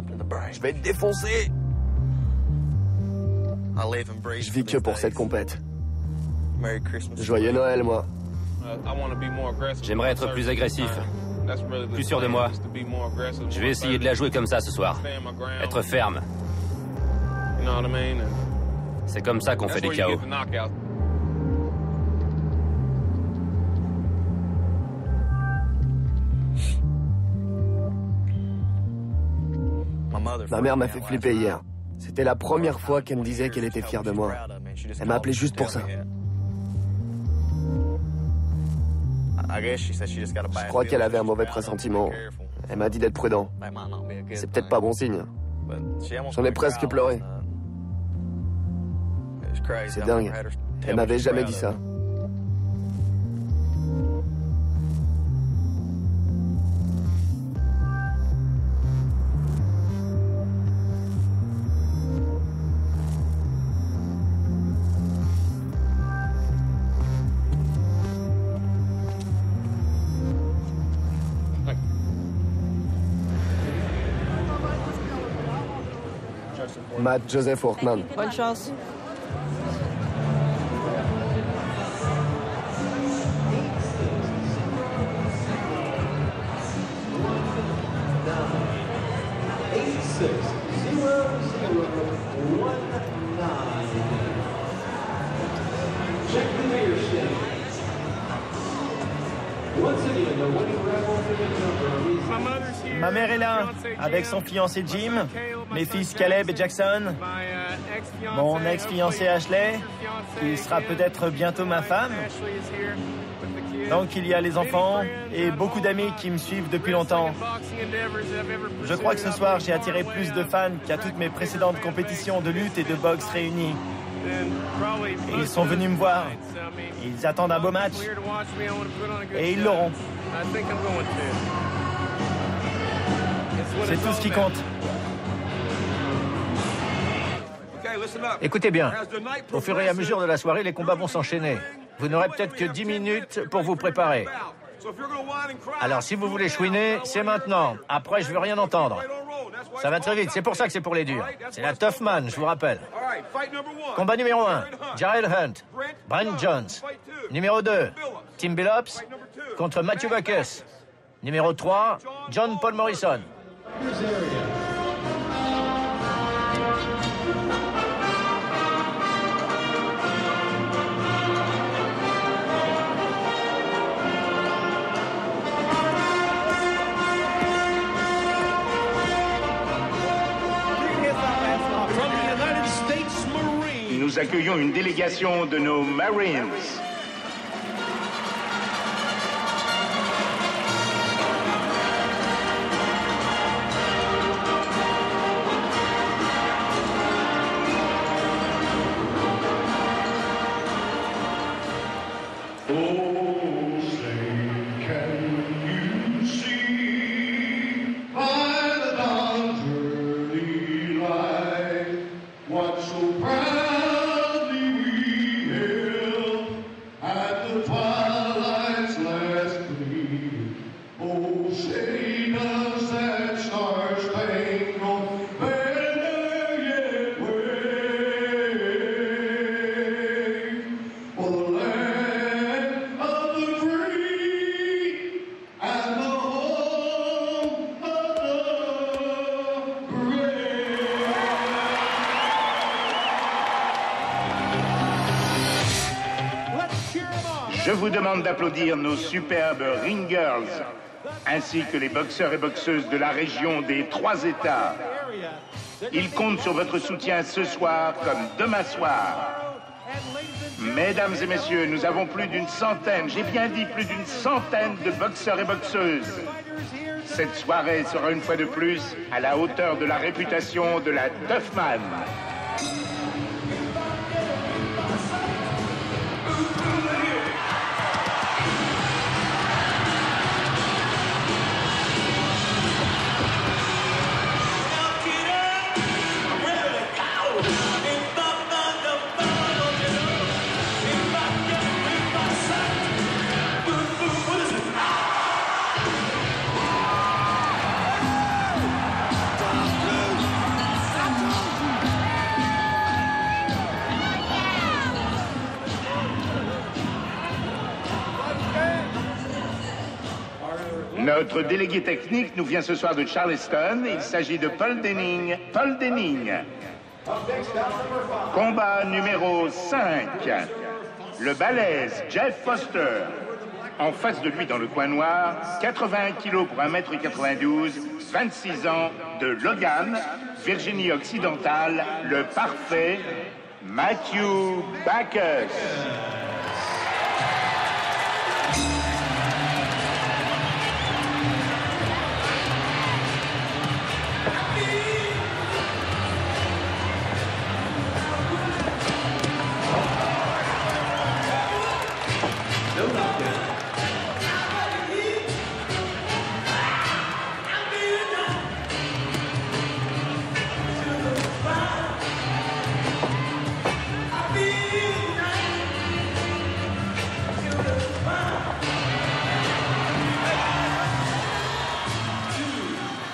Je vais te défoncer. Je vis que pour cette compète. Joyeux Noël, moi. J'aimerais être plus agressif, plus sûr de moi. Je vais essayer de la jouer comme ça ce soir. Être ferme. C'est comme ça qu'on fait des KO. Ma mère m'a fait flipper hier. C'était la première fois qu'elle me disait qu'elle était fière de moi. Elle m'a appelé juste pour ça. Je crois qu'elle avait un mauvais pressentiment. Elle m'a dit d'être prudent. C'est peut-être pas bon signe. J'en ai presque pleuré. C'est dingue. Elle m'avait jamais dit ça. Matt Joseph Workman. Bonne chance. Ma mère est là, avec son fiancé Jim, mes fils Caleb et Jackson, mon ex-fiancé Ashley, qui sera peut-être bientôt ma femme. Donc il y a les enfants et beaucoup d'amis qui me suivent depuis longtemps. Je crois que ce soir j'ai attiré plus de fans qu'à toutes mes précédentes compétitions de lutte et de boxe réunies. Et ils sont venus me voir. Ils attendent un beau match. Et ils l'auront. C'est tout ce qui compte. Écoutez bien, au fur et à mesure de la soirée, les combats vont s'enchaîner. Vous n'aurez peut-être que 10 minutes pour vous préparer. Alors si vous voulez chouiner, c'est maintenant. Après, je veux rien entendre. Ça va très vite, c'est pour ça que c'est pour les durs. C'est la Tough Man, je vous rappelle. Combat numéro 1, Jarrell Hunt, Brent Jones. Numéro 2, Tim Billups contre Matthew Backus. Numéro 3, John Paul Morrison. Nous accueillons une délégation de nos Marines. Je vous demande d'applaudir nos superbes ring girls, ainsi que les boxeurs et boxeuses de la région des 3 États. Ils comptent sur votre soutien ce soir comme demain soir. Mesdames et messieurs, nous avons plus d'une centaine, j'ai bien dit plus d'une centaine de boxeurs et boxeuses. Cette soirée sera une fois de plus à la hauteur de la réputation de la Tough Man. Notre délégué technique nous vient ce soir de Charleston. Il s'agit de Paul Denning. Paul Denning. Combat numéro 5. Le balèze Jeff Foster. En face de lui dans le coin noir, 81 kilos pour 1m92, 26 ans, de Logan, Virginie occidentale, le parfait, Matthew Backus.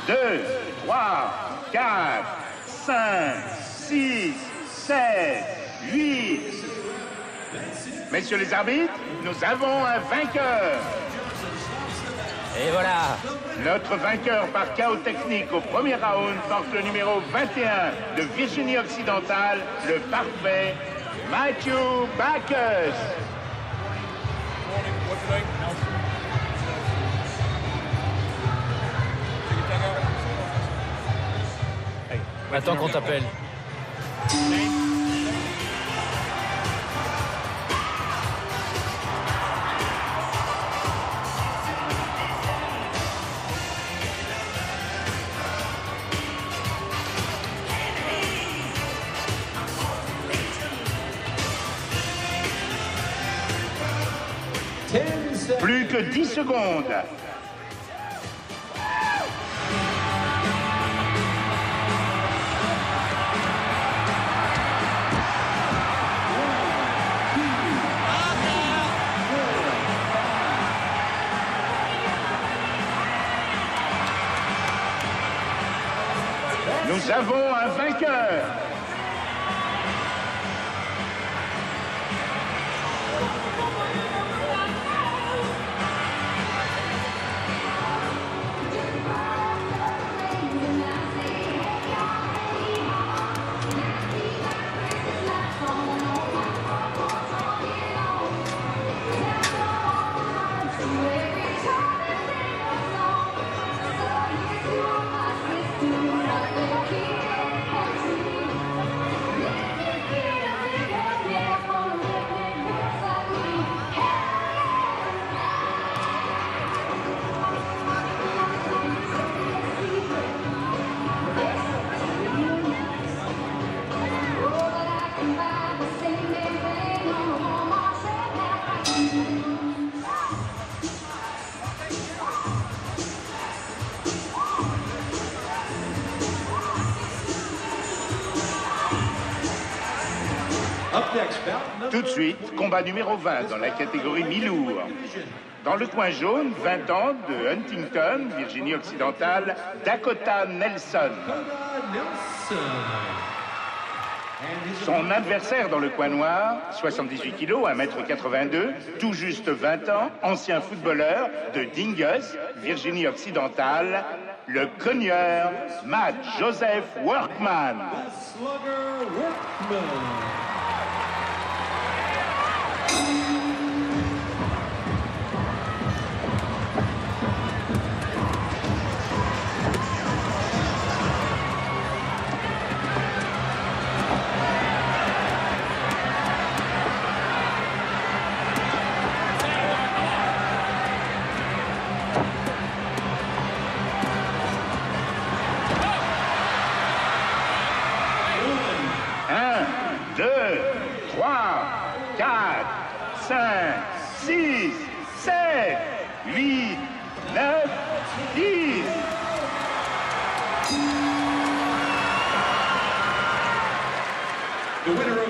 2, 3, 4, 5, 6, 7, 8. Messieurs les arbitres, nous avons un vainqueur. Et voilà. Notre vainqueur par chaos technique au premier round porte le numéro 21 de Virginie-Occidentale, le parfait Matthew Backus. Attends qu'on t'appelle. Plus que 10 secondes. Nous avons un vainqueur. Tout de suite, combat numéro 20 dans la catégorie mi-lourd. Dans le coin jaune, 20 ans de Huntington, Virginie-Occidentale, Dakota Nelson. Son adversaire dans le coin noir, 78 kg, 1m82, tout juste 20 ans, ancien footballeur de Dingus, Virginie-Occidentale, le cogneur Matt Joseph Workman.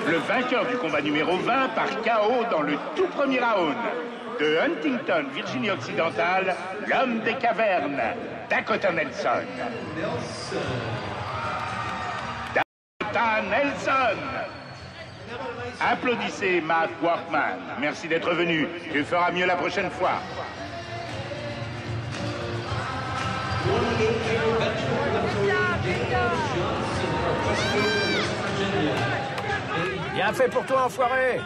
Le vainqueur du combat numéro 20 par KO dans le tout premier round. De Huntington, Virginie-Occidentale, l'homme des cavernes, Dakota Nelson. Dakota Nelson. Applaudissez Matt Workman. Merci d'être venu. Tu feras mieux la prochaine fois. Bien fait pour toi, enfoiré.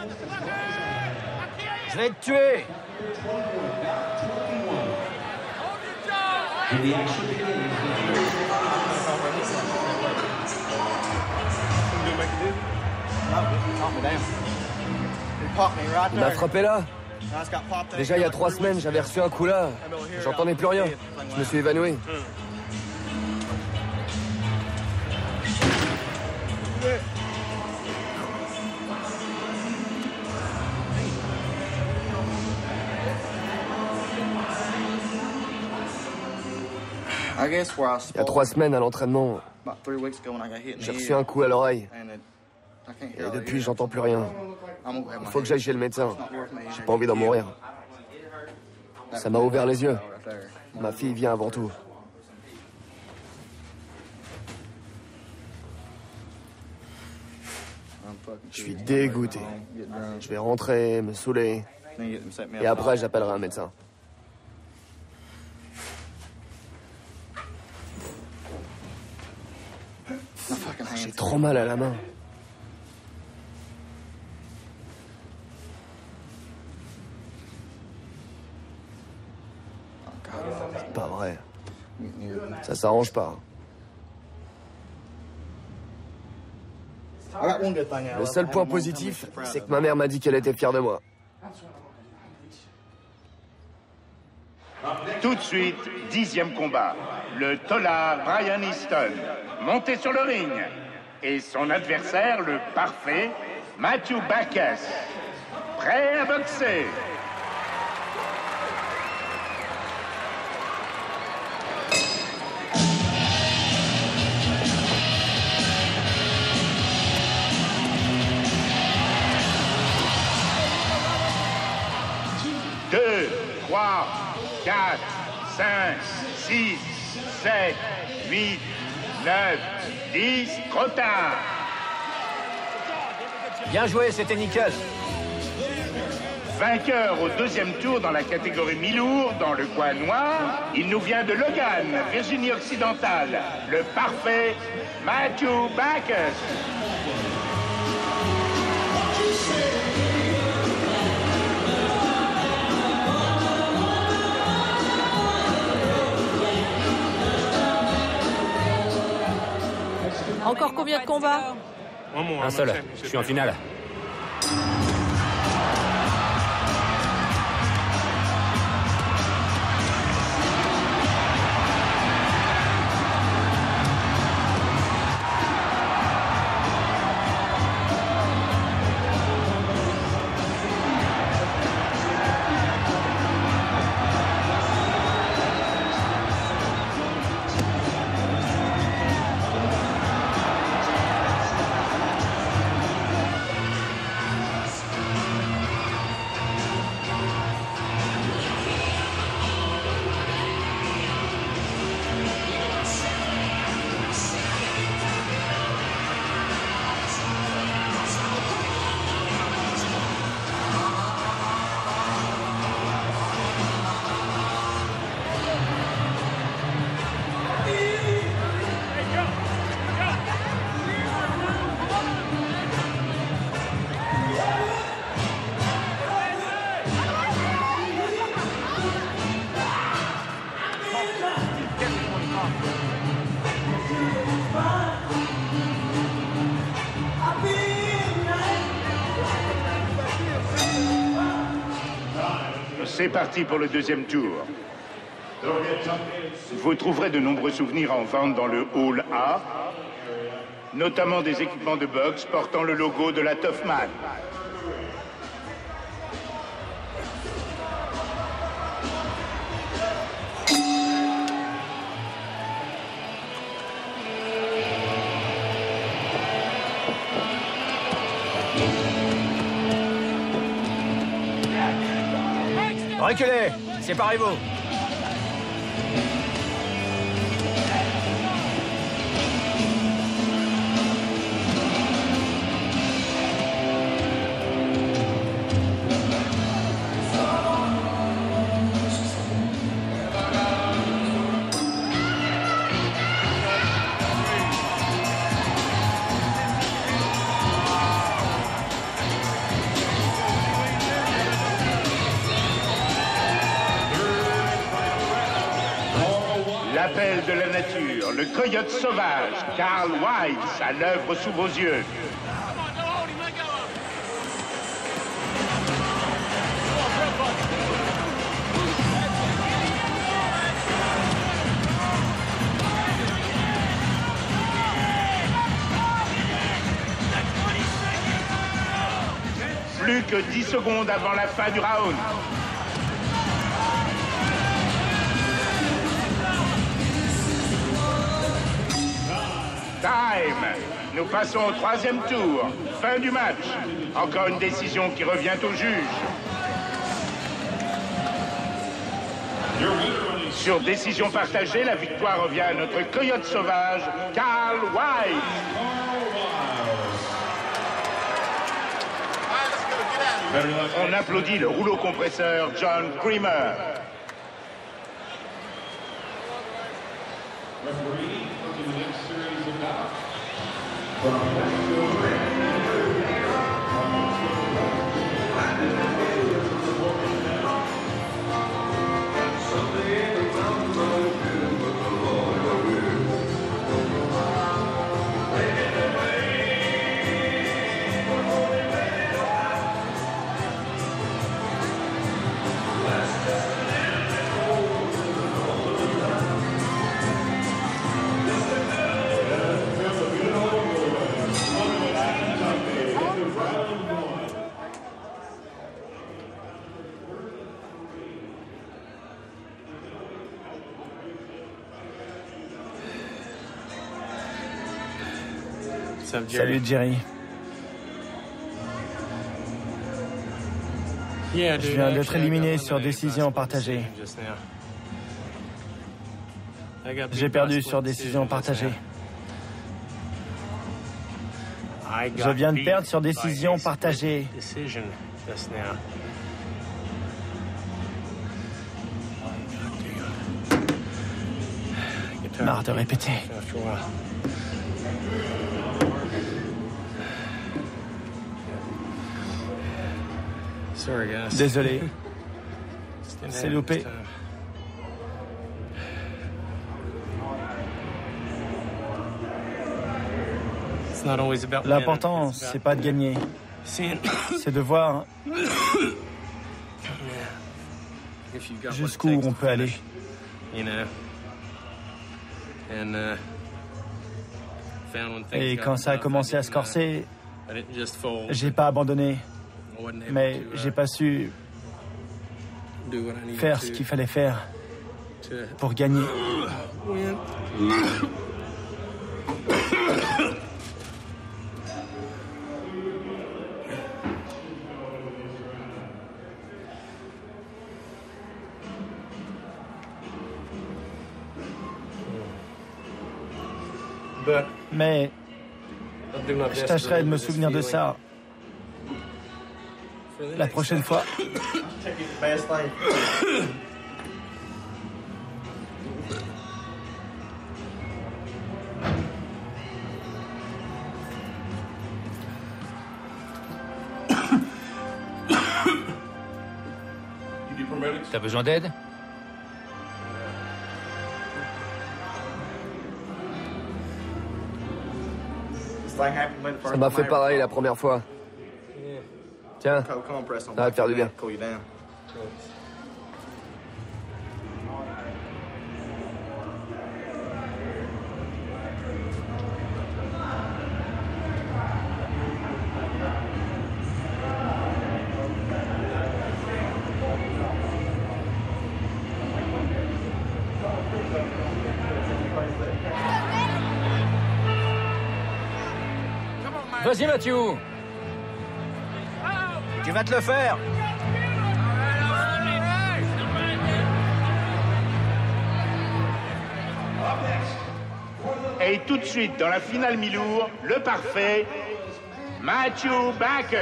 Je vais te tuer. Il m'a frappé là. Déjà il y a 3 semaines, j'avais reçu un coup là. J'entendais plus rien. Je me suis évanoui. Il y a 3 semaines à l'entraînement, j'ai reçu un coup à l'oreille. Et depuis, j'entends plus rien. Il faut que j'aille chez le médecin. J'ai pas envie d'en mourir. Ça m'a ouvert les yeux. Ma fille vient avant tout. Je suis dégoûté. Je vais rentrer, me saouler. Et après, j'appellerai un médecin. J'ai trop mal à la main. C'est pas vrai. Ça s'arrange pas. Le seul point positif, c'est que ma mère m'a dit qu'elle était fière de moi. Tout de suite, 10e combat. Le tolard Brian Easton, monté sur le ring. Et son adversaire, le parfait, Matthew Backus. Prêt à boxer. Deux, 3, 4, 5, 6, 7, 8, 9, 10, trop tard. Bien joué, c'était nickel. Vainqueur au 2e tour dans la catégorie mi-lourd, dans le coin noir, il nous vient de Logan, Virginie-Occidentale, le parfait Matthew Backus. Encore combien de combats? Un seul. Je suis en finale. C'est parti pour le 2e tour. Vous trouverez de nombreux souvenirs en vente dans le hall A, notamment des équipements de boxe portant le logo de la Toughman. Reculez, séparez-vous. L'appel de la nature, le coyote sauvage, Carl Weitz, à l'œuvre sous vos yeux. Plus que 10 secondes avant la fin du round. Time. Nous passons au 3e tour. Fin du match. Encore une décision qui revient au juge. Sur décision partagée, la victoire revient à notre coyote sauvage, Carl Weitz. On applaudit le rouleau compresseur John Creamer. Salut Jerry. Je viens d'être éliminé sur décision partagée. J'ai perdu sur décision partagée. Je viens de perdre sur décision partagée. Marre de répéter. Désolé. C'est loupé. L'important, c'est pas de gagner. C'est de voir jusqu'où on peut aller. Et quand ça a commencé à se corser, j'ai pas abandonné. Mais j'ai pas su faire ce qu'il fallait faire pour gagner. Mais je tâcherai de me souvenir de ça la prochaine fois. T'as besoin d'aide? Ça m'a fait pareil la première fois. Tiens, ça va te faire du bien. Vas-y, Matthew. Tu vas te le faire. Et tout de suite, dans la finale mi-lourd, le parfait, Matthew Backus.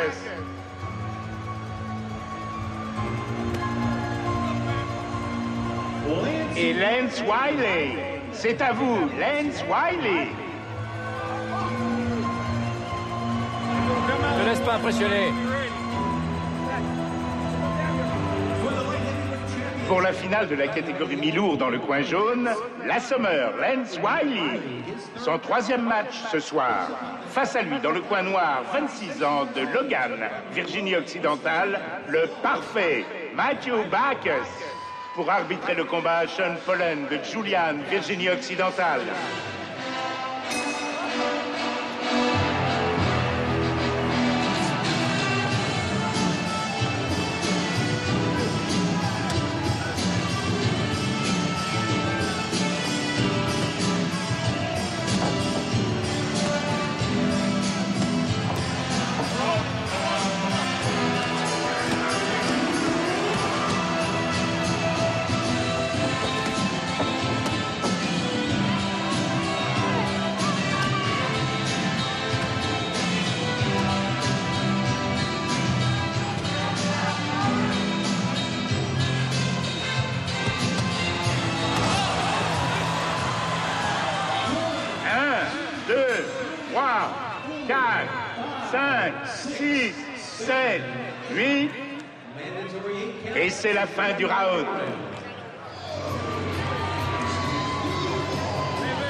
Et Lance Wiley. C'est à vous, Lance Wiley. Ne te laisse pas impressionner. Pour la finale de la catégorie mi-lourd dans le coin jaune, l'assommeur Lance Wiley. Son troisième match ce soir. Face à lui, dans le coin noir, 26 ans, de Logan, Virginie-Occidentale, le parfait Matthew Backus. Pour arbitrer le combat, Sean Pollen de Julian, Virginie-Occidentale. 4, 5, 6, 7, 8. Et c'est la fin du round.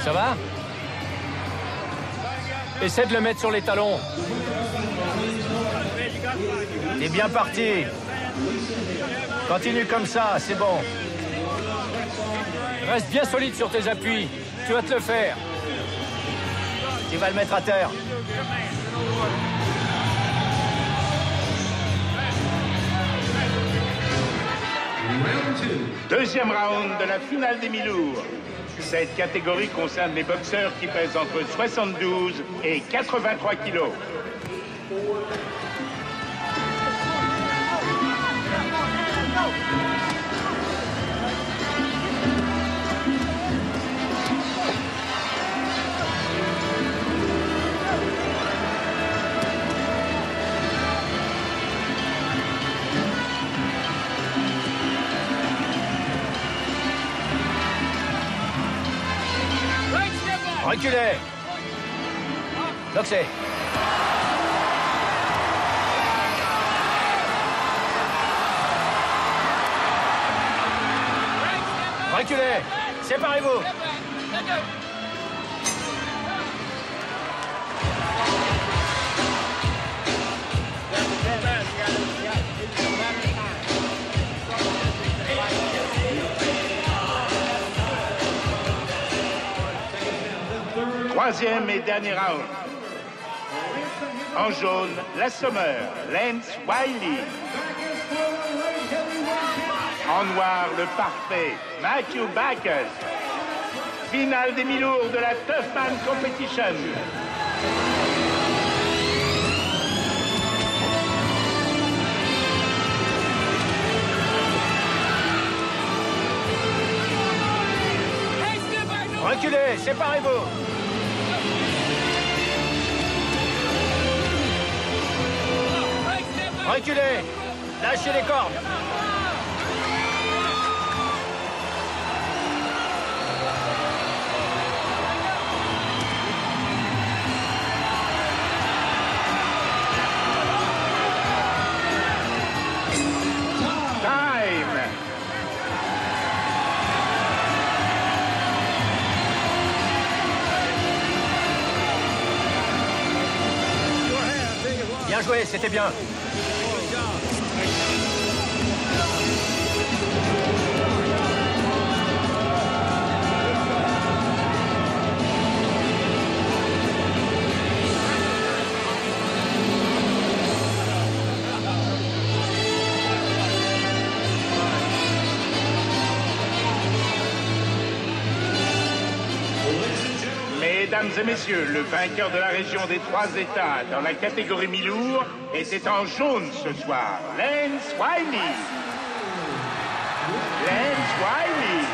Ça va? Essaie de le mettre sur les talons. T'es bien parti. Continue comme ça, c'est bon. Reste bien solide sur tes appuis. Tu vas te le faire. Tu vas le mettre à terre. Deuxième round de la finale des mi-lourds. Cette catégorie concerne les boxeurs qui pèsent entre 72 et 83 kilos. Reculez. Boxez. Reculez. Séparez-vous. Troisième et dernier round. En jaune, l'assommeur, Lance Wiley. En noir, le parfait, Matthew Backus. Finale des mi-lourds de la Toughman Competition. Reculez, séparez-vous. Reculez. Lâchez les cordes. Bien joué, c'était bien. Mesdames et messieurs, le vainqueur de la région des 3 États dans la catégorie mi-lourd était en jaune ce soir, Lance Wiley. Lance Wiley.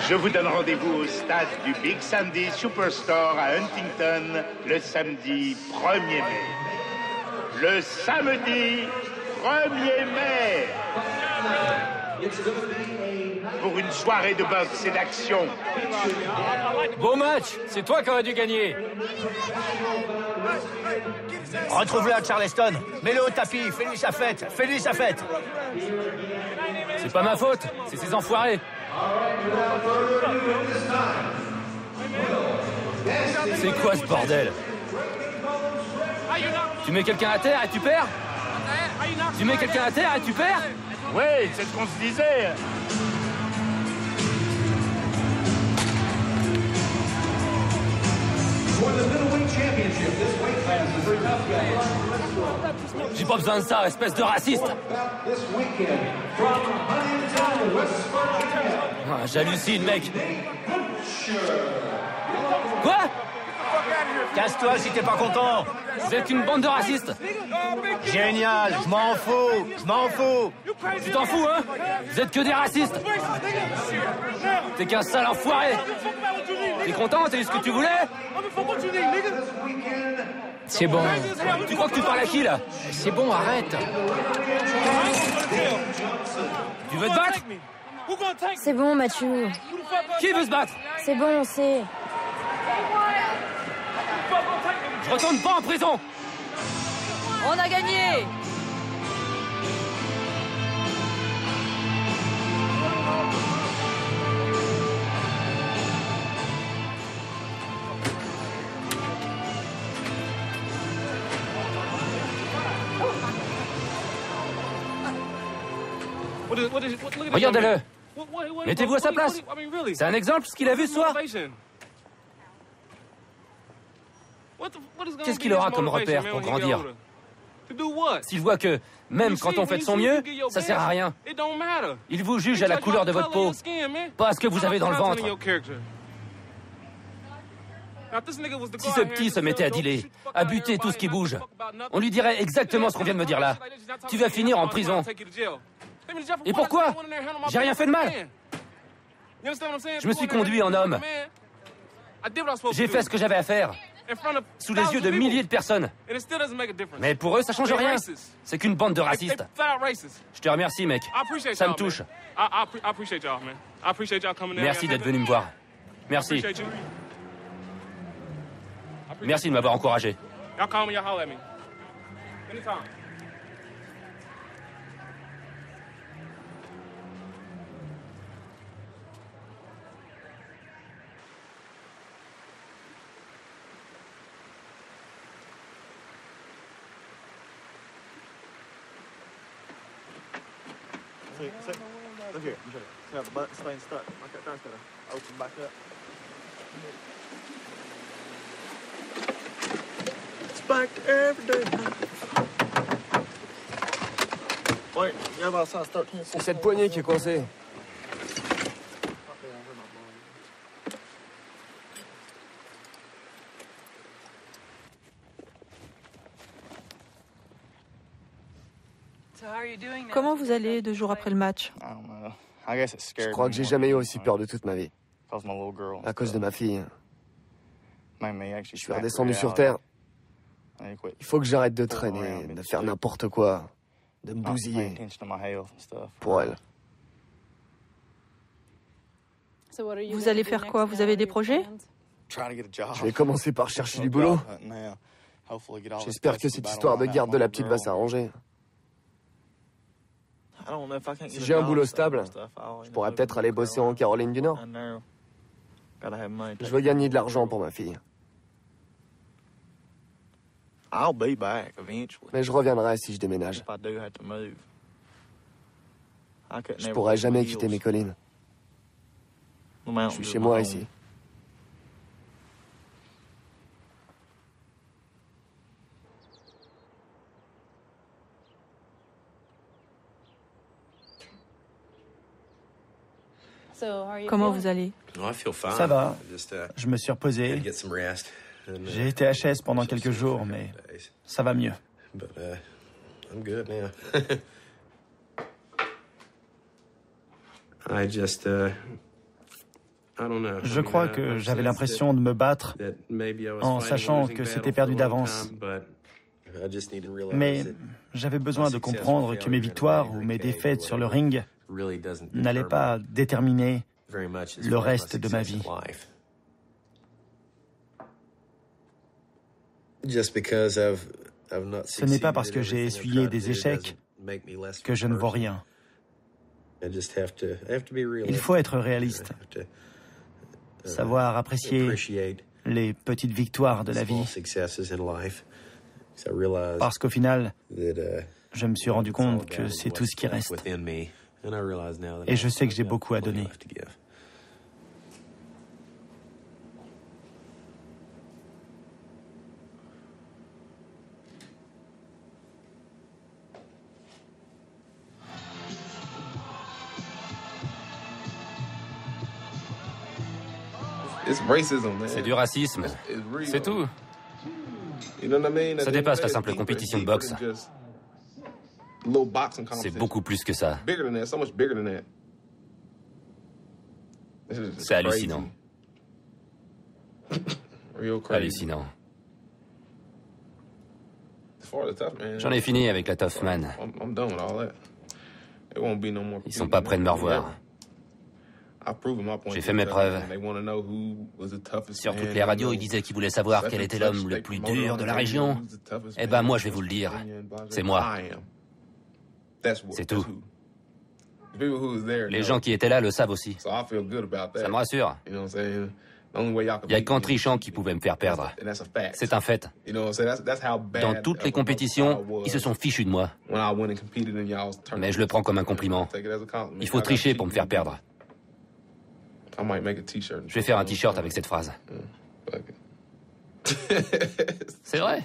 Je vous donne rendez-vous au stade du Big Sandy Superstore à Huntington le samedi 1er mai. Le samedi 1er mai, pour une soirée de boxe et d'action. Beau match, c'est toi qui aurais dû gagner. Retrouve-le à Charleston, mets-le au tapis, fais-lui sa fête, fais-lui sa fête. C'est pas ma faute, c'est ces enfoirés. C'est quoi ce bordel? Tu mets quelqu'un à terre et tu perds? Tu mets quelqu'un à terre et tu perds? Oui, c'est ce qu'on se disait. J'ai pas besoin de ça, espèce de raciste. Ah, j'hallucine, mec. Quoi? Casse-toi si t'es pas content. Vous êtes une bande de racistes. Génial, je m'en fous, je m'en fous. Tu t'en fous, hein? Vous êtes que des racistes. T'es qu'un sale enfoiré. T'es content? T'as eu ce que tu voulais? C'est bon. Tu crois que tu parles à qui, là? C'est bon, arrête. Tu veux te battre? C'est bon, Mathieu. Qui veut se battre? C'est bon, on sait. Je retourne pas en prison! On a gagné! Regardez-le! Mettez-vous à sa place! C'est un exemple ce qu'il a vu ce soir? Qu'est-ce qu'il aura comme repère pour grandir? S'il voit que, même quand on fait de son mieux, ça sert à rien. Il vous juge à la couleur de votre peau, pas à ce que vous avez dans le ventre. Si ce petit se mettait à dealer, à buter tout ce qui bouge, on lui dirait exactement ce qu'on vient de me dire là. Tu vas finir en prison. Et pourquoi? J'ai rien fait de mal. Je me suis conduit en homme. J'ai fait ce que j'avais à faire, sous les yeux de milliers de personnes. Mais pour eux, ça change rien. C'est qu'une bande de racistes. Je te remercie, mec. Ça me touche. Merci d'être venu me voir. Merci. Merci de m'avoir encouragé. Look here, I'm sure. See how the butt staying stuck. Like that down's gonna open back up. It's back every day. Wait, you have outside 13. C'est cette poignée qui est coincée. Comment vous allez 2 jours après le match? Je crois que j'ai jamais eu aussi peur de toute ma vie. À cause de ma fille. Je suis redescendu sur Terre. Il faut que j'arrête de traîner, de faire n'importe quoi, de me bousiller. Pour elle. Vous allez faire quoi? Vous avez des projets? Je vais commencer par chercher du boulot. J'espère que cette histoire de garde de la petite va s'arranger. Si j'ai un boulot stable, je pourrais peut-être aller bosser en Caroline du Nord. Je veux gagner de l'argent pour ma fille. Mais je reviendrai si je déménage. Je pourrai jamais quitter mes collines. Je suis chez moi ici. Comment vous allez? Ça va. Je me suis reposé. J'ai été HS pendant quelques jours, mais ça va mieux. Je crois que j'avais l'impression de me battre en sachant que c'était perdu d'avance. Mais j'avais besoin de comprendre que mes victoires ou mes défaites sur le ring n'allaient pas déterminer le reste de ma vie. Ce n'est pas parce que j'ai essuyé des échecs que je ne vaux rien. Il faut être réaliste, savoir apprécier les petites victoires de la vie, parce qu'au final, je me suis rendu compte que c'est tout ce qui reste. Et je sais que j'ai beaucoup à donner. C'est du racisme. C'est tout. Ça dépasse la simple compétition de boxe. C'est beaucoup plus que ça. C'est hallucinant. Hallucinant. J'en ai fini avec la Tough Man. Ils sont pas prêts de me revoir. J'ai fait mes preuves. Sur toutes les radios, ils disaient qu'ils voulaient savoir quel était l'homme le plus dur de la région. Eh ben, moi, je vais vous le dire. C'est moi. C'est tout. Les gens qui étaient là le savent aussi. Ça me rassure. Il n'y a qu'en trichant qu'ils pouvaient me faire perdre. C'est un fait. Dans toutes les compétitions, ils se sont fichus de moi. Mais je le prends comme un compliment. Il faut tricher pour me faire perdre. Je vais faire un t-shirt avec cette phrase. C'est vrai.